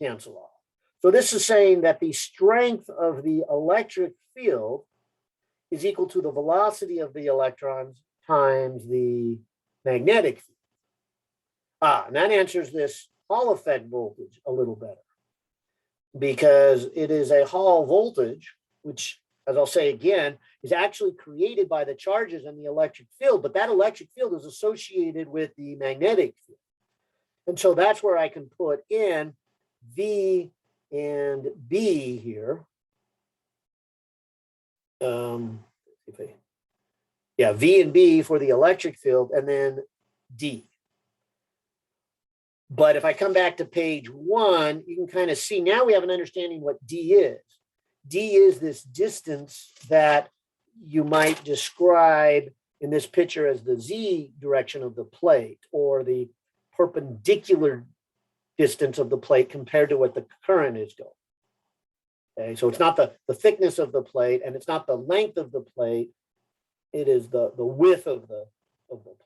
cancel off. So this is saying that the strength of the electric field is equal to the velocity of the electrons times the magnetic field. And that answers this Hall effect voltage a little better, because it is a Hall voltage, which, as I'll say again, is actually created by the charges in the electric field, but that electric field is associated with the magnetic field. And so that's where I can put in V and B here. V and B for the electric field, and then D. But if I come back to page 1, you can kind of see now we have an understanding what D is. D is this distance that you might describe in this picture as the Z direction of the plate, or the perpendicular distance of the plate compared to what the current is going. Okay, so it's not the thickness of the plate, and it's not the length of the plate. It is the width of the plate.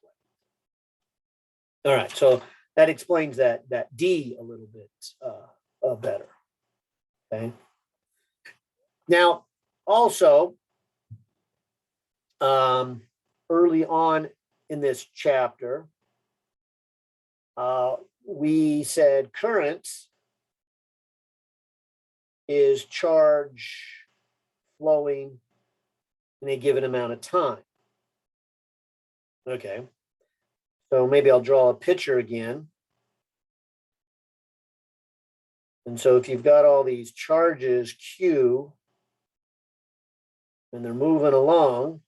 All right, so that explains that D a little bit better. Okay. Now, also, early on in this chapter, we said currents is charge flowing in a given amount of time. Okay, so maybe I'll draw a picture again. And so if you've got all these charges Q, and they're moving along,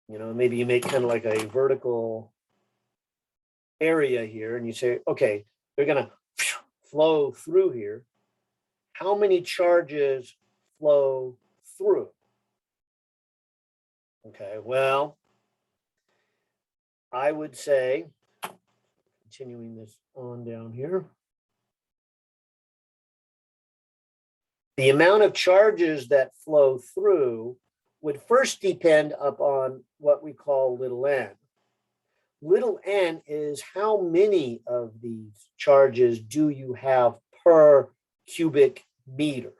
maybe you make kind of like a vertical area here, and you say, okay, they're going to flow through here. How many charges flow through? Okay, well, I would say, continuing this on down here, The amount of charges that flow through would first depend upon what we call little n. Little n is how many of these charges do you have per cubic meter.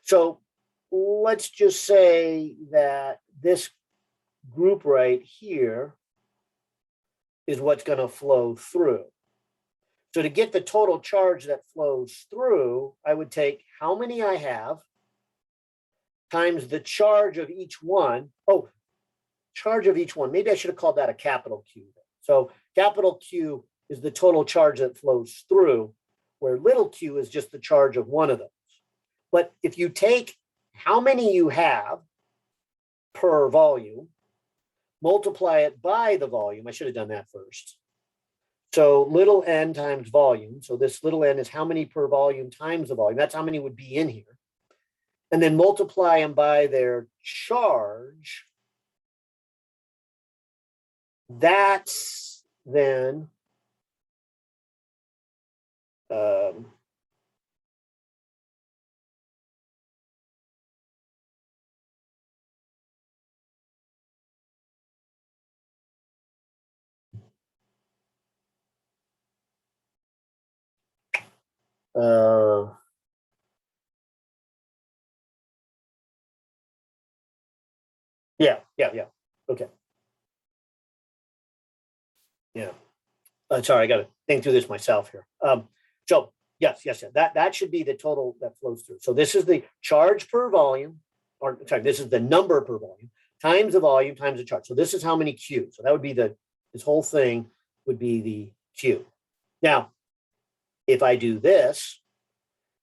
So let's just say that this group right here is what's going to flow through. So to get the total charge that flows through, I would take how many I have times the charge of each one. Oh, charge of each one. Maybe I should have called that a capital Q. So capital Q is the total charge that flows through, where little q is just the charge of one of those. But if you take how many you have per volume, multiply it by the volume. I should have done that first. So little n times volume. So this little n is how many per volume times the volume. That's how many would be in here. And then multiply them by their charge. That's then yeah. Okay. Yeah. Sorry, I got to think through this myself here. So yes. That should be the total that flows through. So this is the charge per volume, or sorry, this is the number per volume times the volume times the charge. So this is how many Q. So that would be this whole thing would be the Q. Now, if I do this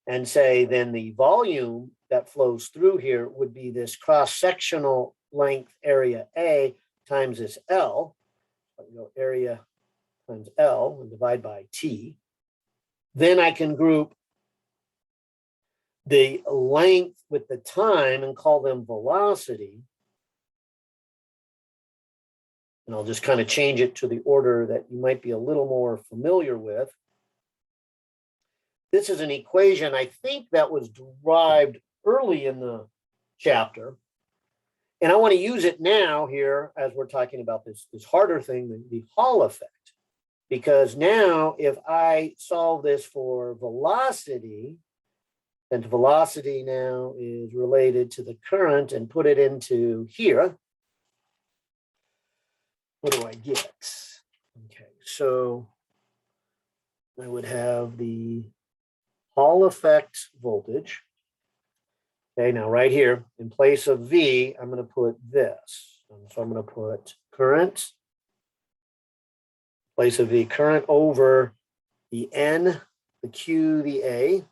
and say then the volume that flows through here would be this cross-sectional length area A times this L, area times L and divide by T. Then I can group the length with the time and call them velocity. And I'll just kind of change it to the order that you might be a little more familiar with. This is an equation, I think, that was derived early in the chapter. And I want to use it now here as we're talking about this harder thing, the Hall effect. Because now if I solve this for velocity, and velocity now is related to the current and put it into here, what do I get? Okay, so I would have the Hall effect voltage. Okay, now right here, in place of V, I'm going to put this. So I'm going to put current, place of V, current over the N, the Q, the A,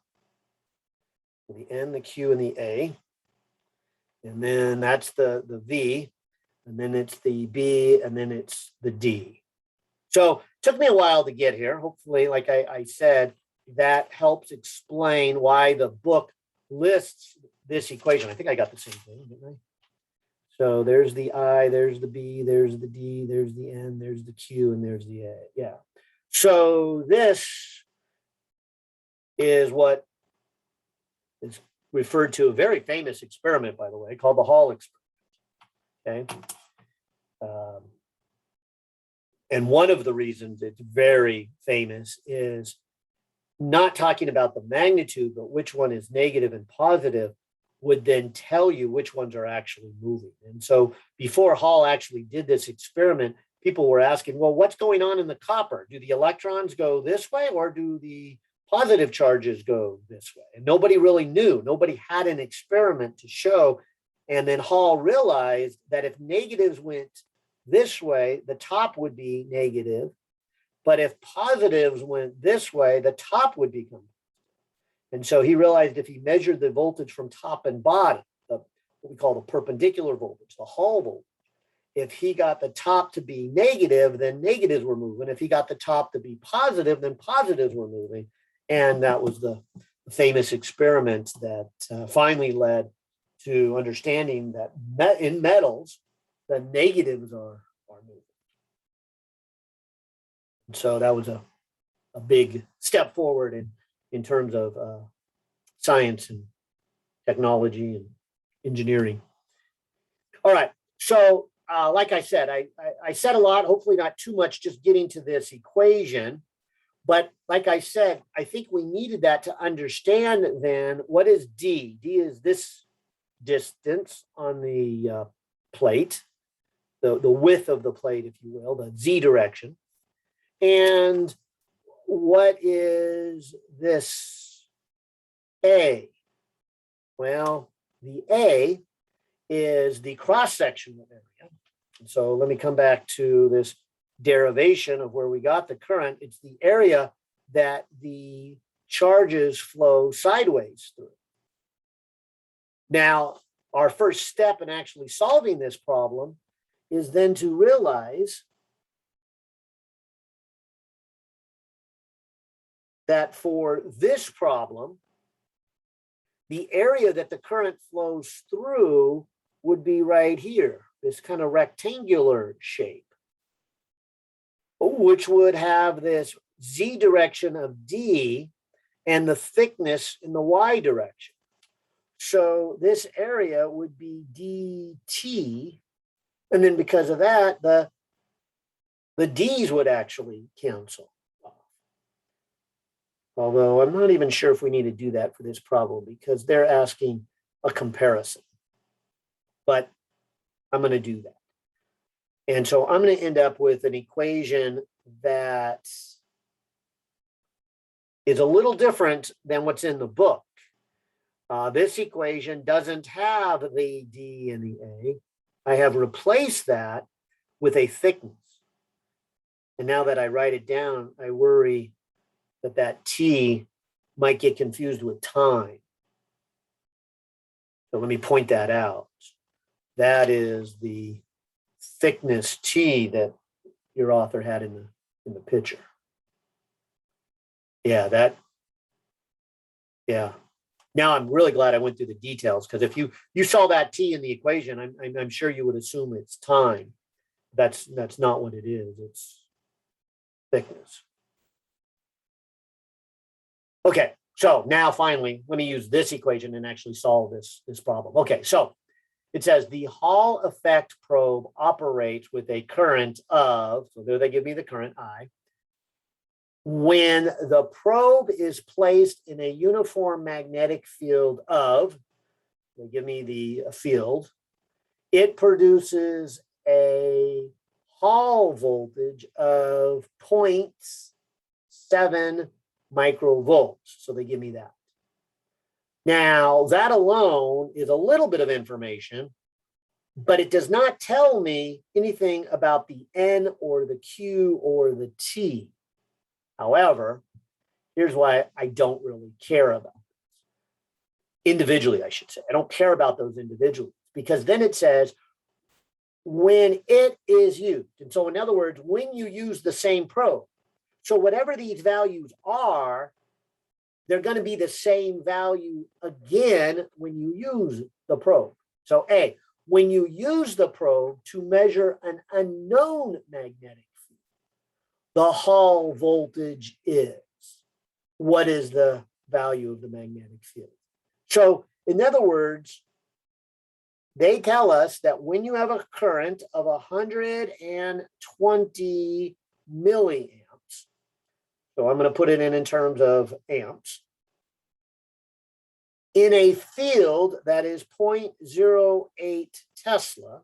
the N, the Q, and the A. And then that's the V, and then it's the B, and then it's the D. So it took me a while to get here. Hopefully, like I said, that helps explain why the book lists this equation. I think I got the same thing, didn't I? So there's the I, there's the B, there's the D, there's the N, there's the Q, and there's the A. Yeah. So this is what is referred to, a very famous experiment, by the way, called the Hall experiment. Okay. And one of the reasons it's very famous is not talking about the magnitude, but which one is negative and positive would then tell you which ones are actually moving. And so before Hall actually did this experiment, people were asking, well, what's going on in the copper? Do the electrons go this way or do the positive charges go this way? And nobody really knew. Nobody had an experiment to show. And then Hall realized that if negatives went this way, the top would be negative. But if positives went this way, the top would become. And so he realized if he measured the voltage from top and bottom, what we call the perpendicular voltage, the Hall voltage, if he got the top to be negative, then negatives were moving. If he got the top to be positive, then positives were moving. And that was the famous experiment that finally led to understanding that in metals, the negatives are moving. And so that was a big step forward in terms of science and technology and engineering. All right. So like I said, I said a lot, hopefully not too much, just getting to this equation. But like I said, I think we needed that to understand then what is D? D is this distance on the plate, the width of the plate, if you will, the Z direction. And what is this A? Well, the A is the cross-sectional area. And so let me come back to this derivation of where we got the current. It's the area that the charges flow sideways through. Now, our first step in actually solving this problem is then to realize that for this problem, the area that the current flows through would be right here, this kind of rectangular shape, which would have this Z direction of D and the thickness in the Y direction. So this area would be DT. And then because of that, the D's would actually cancel off. Although I'm not even sure if we need to do that for this problem because they're asking a comparison. But I'm going to do that. And so I'm going to end up with an equation that is a little different than what's in the book. This equation doesn't have the D and the A. I have replaced that with a thickness. And now that I write it down, I worry that that T might get confused with time. So let me point that out. That is the thickness T that your author had in the picture. Yeah, yeah. Now I'm really glad I went through the details because if you saw that T in the equation, I'm sure you would assume it's time. That's not what it is. It's thickness. Okay, so now finally, let me use this equation and actually solve this problem. Okay, so it says the Hall effect probe operates with a current of, so there they give me the current I. When the probe is placed in a uniform magnetic field of, they give me the field, it produces a Hall voltage of 0.7 microvolts. So they give me that. Now, that alone is a little bit of information, but it does not tell me anything about the N or the Q or the T. However, here's why I don't really care about this. Individually, I should say. I don't care about those individually because then it says when it is used. And so in other words, when you use the same probe. So whatever these values are, they're going to be the same value again when you use the probe. So A, when you use the probe to measure an unknown magnetic field, the Hall voltage is. What is the value of the magnetic field? So in other words, they tell us that when you have a current of 120 milliamps, so I'm going to put it in terms of amps, in a field that is 0.08 Tesla,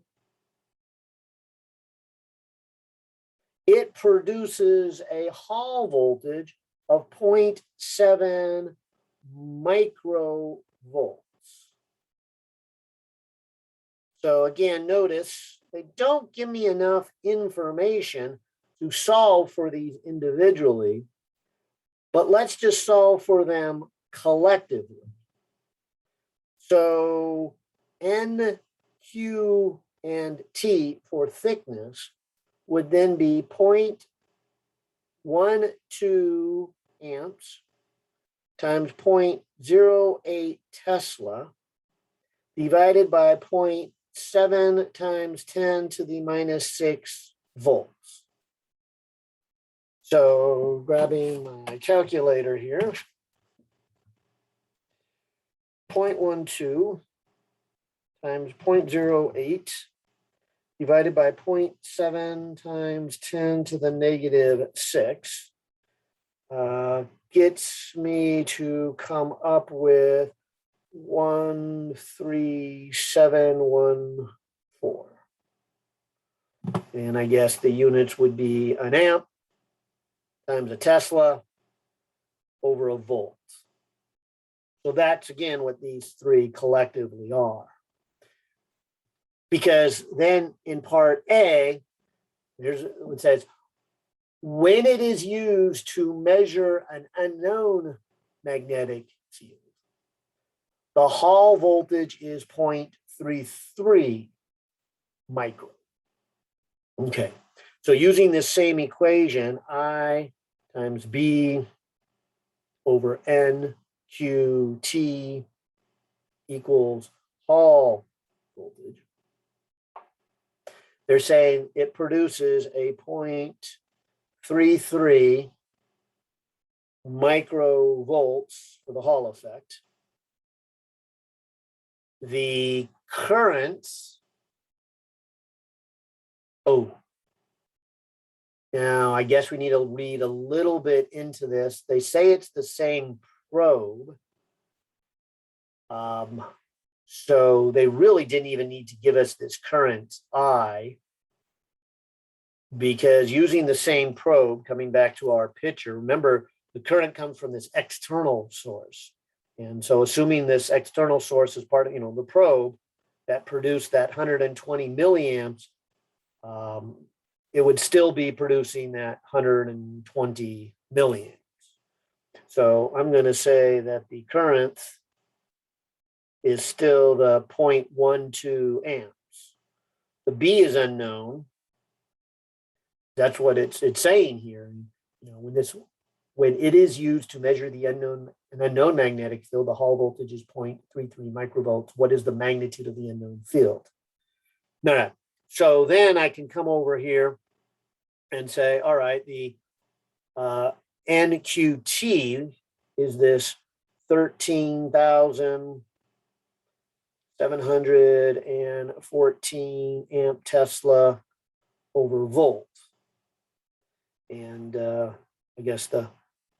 it produces a Hall voltage of 0.7 microvolts. So again, notice they don't give me enough information to solve for these individually, but let's just solve for them collectively. So N, Q, and T for thickness would then be 0.12 amps times 0.08 Tesla divided by 0.7 times 10 to the minus 6 volts. So grabbing my calculator here, 0.12 times 0.08 divided by 0.7 times 10 to the negative 6 gets me to come up with 13714. And I guess the units would be an amp times a Tesla over a volt. So that's again what these three collectively are. Because then in part A, here's what it says, when it is used to measure an unknown magnetic field, the Hall voltage is 0.33 micro. Okay, so using this same equation, I times B over N QT equals Hall voltage. They're saying it produces a 0.33 microvolts for the Hall effect. The currents, now I guess we need to read a little bit into this. They say it's the same probe. So they really didn't even need to give us this current I, because using the same probe, coming back to our picture, remember the current comes from this external source. And so assuming this external source is part of, the probe that produced that 120 milliamps, it would still be producing that 120 milliamps. So I'm going to say that the current is still the 0.12 amps. The B is unknown. That's what it's saying here. When it is used to measure an unknown magnetic field, the Hall voltage is 0.33 microvolts. What is the magnitude of the unknown field? No. So then I can come over here and say, all right, the NQT is this 13,714 amp Tesla over volt. And I guess the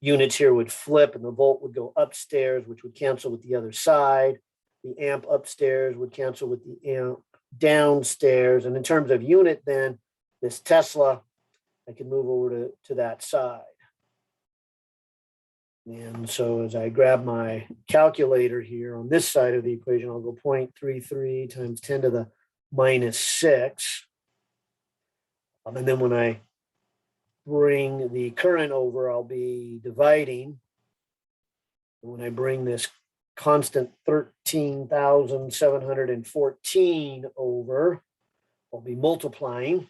units here would flip and the volt would go upstairs, which would cancel with the other side. The amp upstairs would cancel with the amp downstairs. And in terms of unit, then this Tesla, I can move over to that side. And so as I grab my calculator here on this side of the equation, I'll go 0.33 times 10 to the minus 6. And then when I bring the current over, I'll be dividing. And when I bring this constant 13,714 over, I'll be multiplying.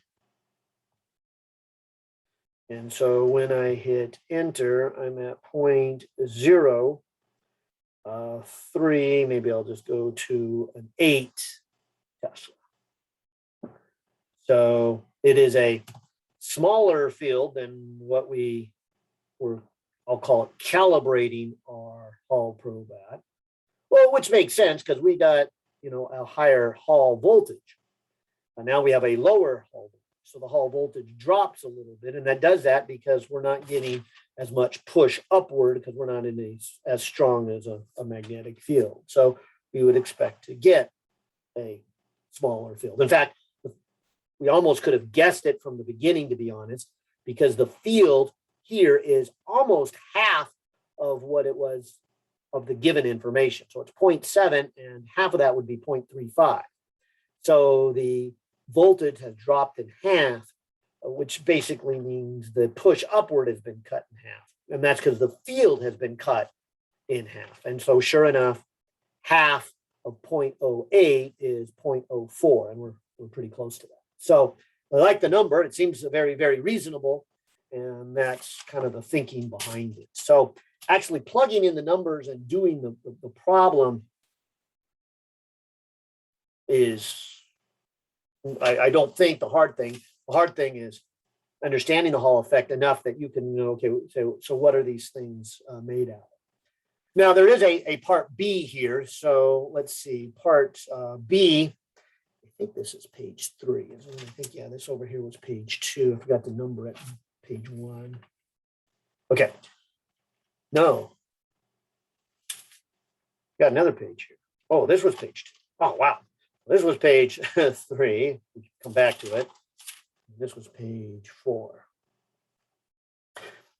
And so when I hit enter, I'm at 0.03. Maybe I'll just go to an 8 Tesla. So it is a smaller field than what we were, I'll call it, calibrating our Hall probe at. Well, which makes sense because we got, a higher Hall voltage. And now we have a lower Hall voltage. So the Hall voltage drops a little bit. And that does that because we're not getting as much push upward because we're not in as strong as a magnetic field. So we would expect to get a smaller field. In fact, we almost could have guessed it from the beginning, to be honest, because the field here is almost half of what it was of the given information. So it's 0.7 and half of that would be 0.35. So the voltage has dropped in half, which basically means the push upward has been cut in half. And that's because the field has been cut in half. And so sure enough, half of 0.08 is 0.04, and we're pretty close to that. So I like the number. It seems very, very reasonable. And that's kind of the thinking behind it. So actually plugging in the numbers and doing the problem is, I don't think the hard thing. The hard thing is understanding the Hall effect enough that you can, okay, so what are these things made out of? Now there is a part B here. So let's see, part B. I think this is page 3. Isn't it? I think, yeah, this over here was page 2. I forgot to number it. Page 1. Okay. No. Got another page here. Oh, this was page 2. Oh, wow. This was page 3. We can come back to it. This was page 4.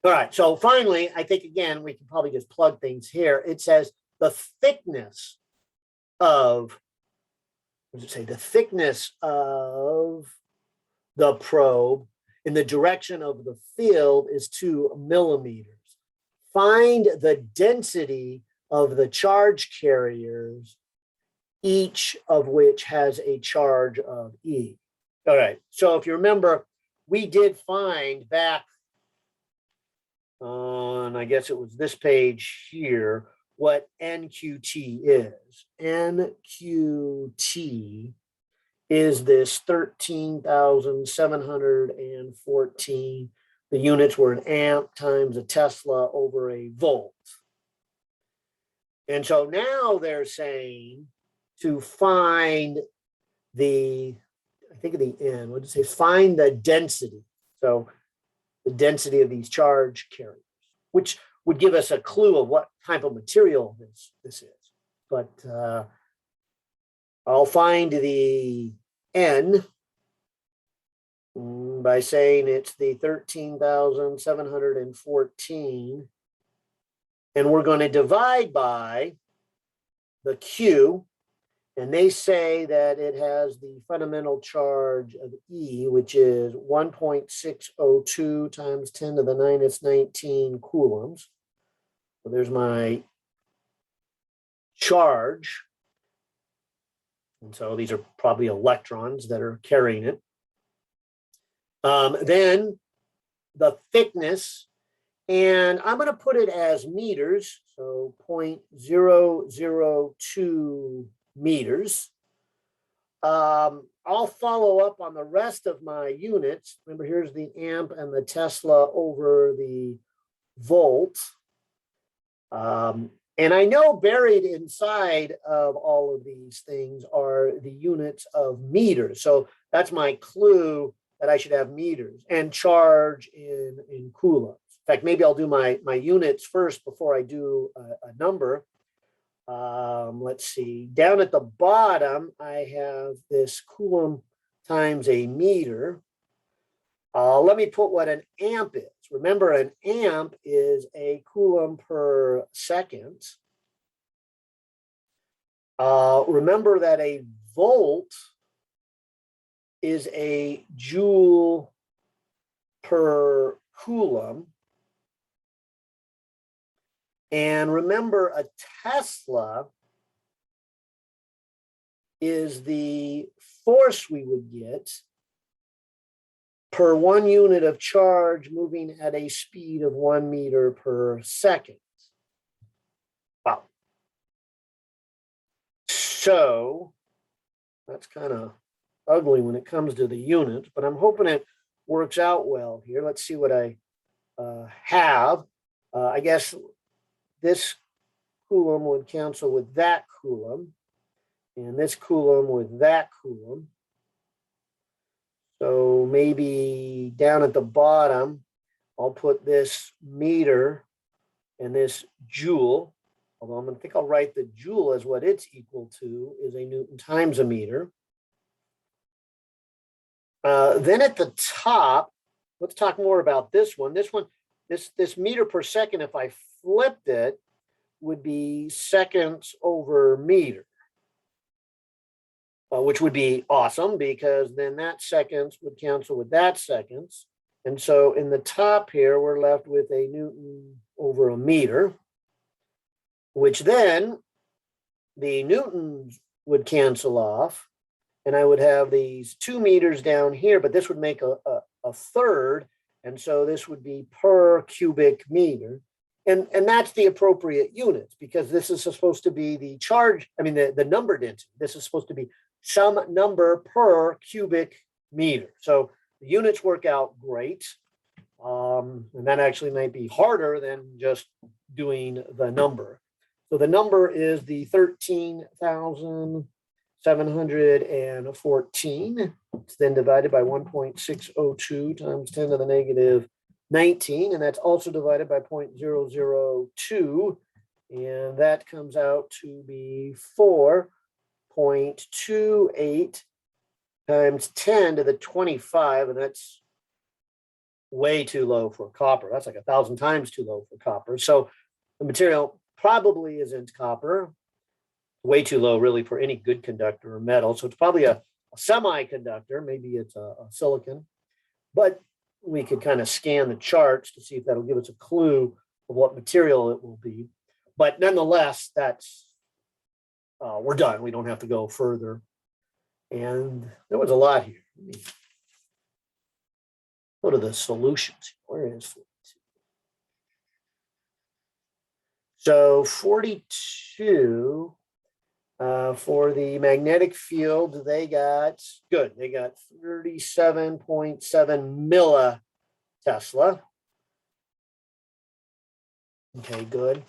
All right. So finally, I think, again, we can probably just plug things here. It says the thickness of, what does it say? The thickness of the probe in the direction of the field is 2 millimeters. Find the density of the charge carriers, each of which has a charge of E. All right. So if you remember, we did find back on, I guess it was this page here, what NQT is. NQT is this 13,714. The units were an amp times a Tesla over a volt. And so now they're saying to find the, I think of the N, what did it say? Find the density. So the density of these charge carriers, which would give us a clue of what type of material this is. But I'll find the N by saying it's the 13,714. And we're going to divide by the Q. And they say that it has the fundamental charge of E, which is 1.602 times 10 to the minus 19 coulombs. So there's my charge. And so these are probably electrons that are carrying it. Then the thickness, and I'm going to put it as meters, so 0.002 meters. I'll follow up on the rest of my units. Remember, here's the amp and the Tesla over the volt. And I know buried inside of all of these things are the units of meters. So that's my clue that I should have meters and charge in coulombs. In fact, maybe I'll do my units first before I do a number. Let's see, down at the bottom, I have this coulomb times a meter. Let me put what an amp is. Remember, an amp is a coulomb per second. Remember that a volt is a joule per coulomb. And remember, a Tesla is the force we would get per 1 unit of charge moving at a speed of 1 meter per second. Wow. So that's kind of ugly when it comes to the units, but I'm hoping it works out well here. Let's see what I have. I guess this coulomb would cancel with that coulomb, and this coulomb with that coulomb. So maybe down at the bottom, I'll put this meter and this joule, although I think I'll write the joule as what it's equal to is a Newton times a meter. Then at the top, let's talk more about this one. This meter per second, if I flipped it, would be seconds over meter, which would be awesome because then that seconds would cancel with that seconds. And so in the top here, we're left with a Newton over a meter, which then the Newtons would cancel off. And I would have these 2 meters down here, but this would make a third. And so this would be per cubic meter. And that's the appropriate units because this is supposed to be the charge, I mean, the number density. This is supposed to be some number per cubic meter. So the units work out great. And that actually might be harder than just doing the number. So the number is the 13,714. It's then divided by 1.602 times 10 to the negative 19, and that's also divided by 0.002, and that comes out to be 4.28 times 10 to the 25, and that's way too low for copper. That's like 1,000 times too low for copper. So the material probably isn't copper. Way too low, really, for any good conductor or metal. So it's probably a semiconductor. Maybe it's a silicon, but we could kind of scan the charts to see if that'll give us a clue of what material it will be. But nonetheless, that's we're done. We don't have to go further. And there was a lot here. Let me go to the solutions. Where is 42? So 42 for the magnetic field, they got 37.7 millitesla. Okay, good.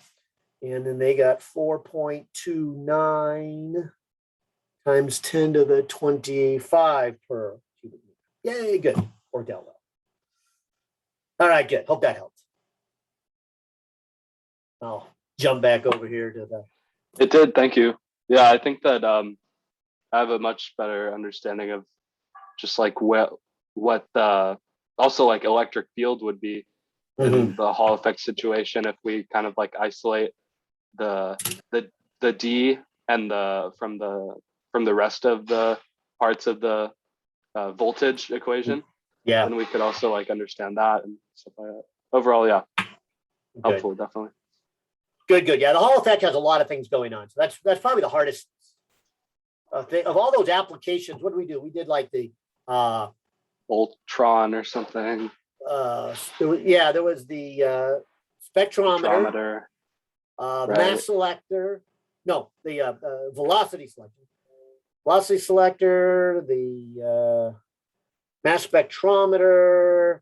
And then they got 4.29 times 10 to the 25 per cubic meter. Yay, good. Worked out well. All right, good. Hope that helped. I'll jump back over here to the. It did. Thank you. Yeah, I think that I have a much better understanding of just like what the also like electric field would be in the Hall effect situation if we kind of like isolate the D and from the rest of the parts of the voltage equation. Yeah. And we could also like understand that and stuff like that. Overall, yeah, helpful, definitely. Good. Yeah, the Hall effect has a lot of things going on. So that's probably the hardest thing of all those applications. What did we do? We did like the Voltron or something. There was the spectrometer, Right. mass selector. No, the velocity selector, the mass spectrometer,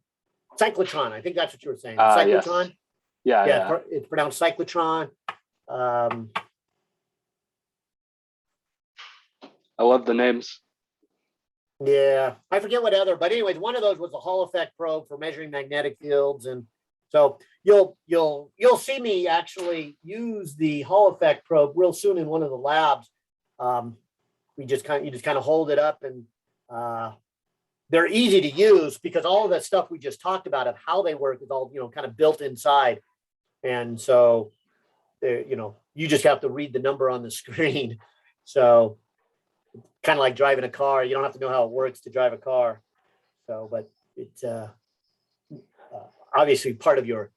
cyclotron. I think that's what you were saying. Cyclotron. Yes. Yeah. It's pronounced cyclotron. I love the names. Yeah, I forget what other, but anyways, one of those was the Hall effect probe for measuring magnetic fields, and so you'll see me actually use the Hall effect probe real soon in one of the labs. You just kind of hold it up, and they're easy to use because all of that stuff we just talked about of how they work is all kind of built inside, and so you just have to read the number on the screen. So kind of like driving a car. You don't have to know how it works to drive a car. So, but it's obviously part of your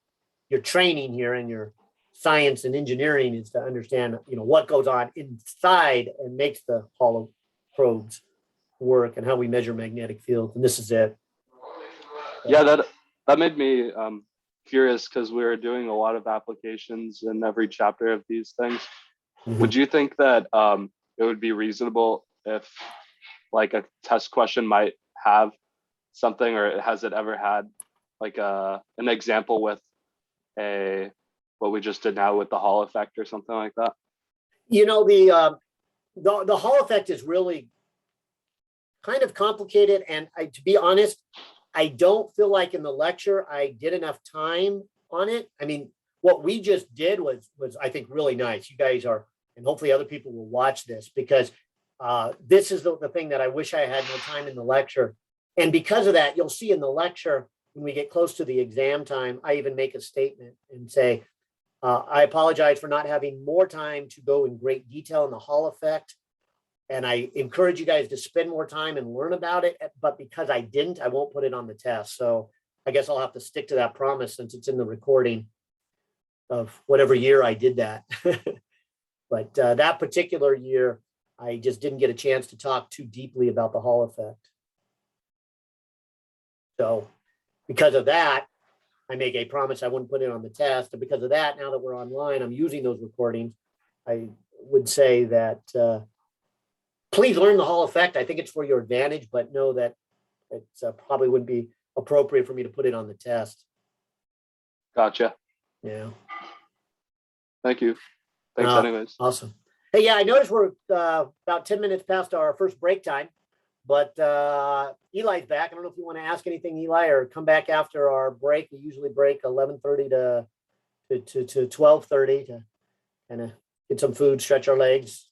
training here and your science and engineering is to understand, what goes on inside and makes the Hall probes work and how we measure magnetic fields. And this is it. Yeah, that made me curious because we were doing a lot of applications in every chapter of these things. Mm-hmm. Would you think that it would be reasonable if like a test question might have something, or has it ever had like an example with what we just did now with the Hall effect or something like that? The Hall effect is really kind of complicated, and to be honest, I don't feel like in the lecture I did enough time on it. I mean, what we just did was I think really nice. You guys are, and hopefully other people will watch this, because this is the thing that I wish I had more time in the lecture. And because of that, you'll see in the lecture, when we get close to the exam time, I even make a statement and say, I apologize for not having more time to go in great detail in the Hall effect. And I encourage you guys to spend more time and learn about it. But because I didn't, I won't put it on the test. So I guess I'll have to stick to that promise since it's in the recording of whatever year I did that. But that particular year, I just didn't get a chance to talk too deeply about the Hall effect. So because of that, I make a promise I wouldn't put it on the test. And because of that, now that we're online, I'm using those recordings. I would say that please learn the Hall effect. I think it's for your advantage, but know that it probably wouldn't be appropriate for me to put it on the test. Gotcha. Yeah. Thank you. Thanks, anyways. Awesome. Hey, yeah, I noticed we're about 10 minutes past our first break time, but Eli's back. I don't know if you want to ask anything, Eli, or come back after our break. We usually break 11:30 to 12:30 to kind of get some food, stretch our legs,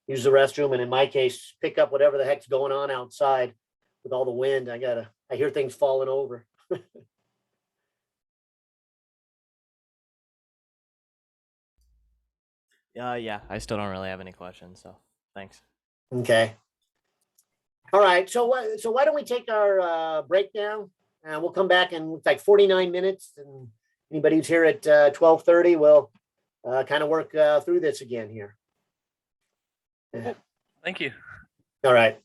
use the restroom, and in my case, pick up whatever the heck's going on outside with all the wind. I hear things falling over. Yeah, I still don't really have any questions, so thanks. Okay. All right. So why don't we take our break now? And we'll come back in like 49 minutes. And anybody who's here at 12:30 will kind of work through this again here. Thank you. All right.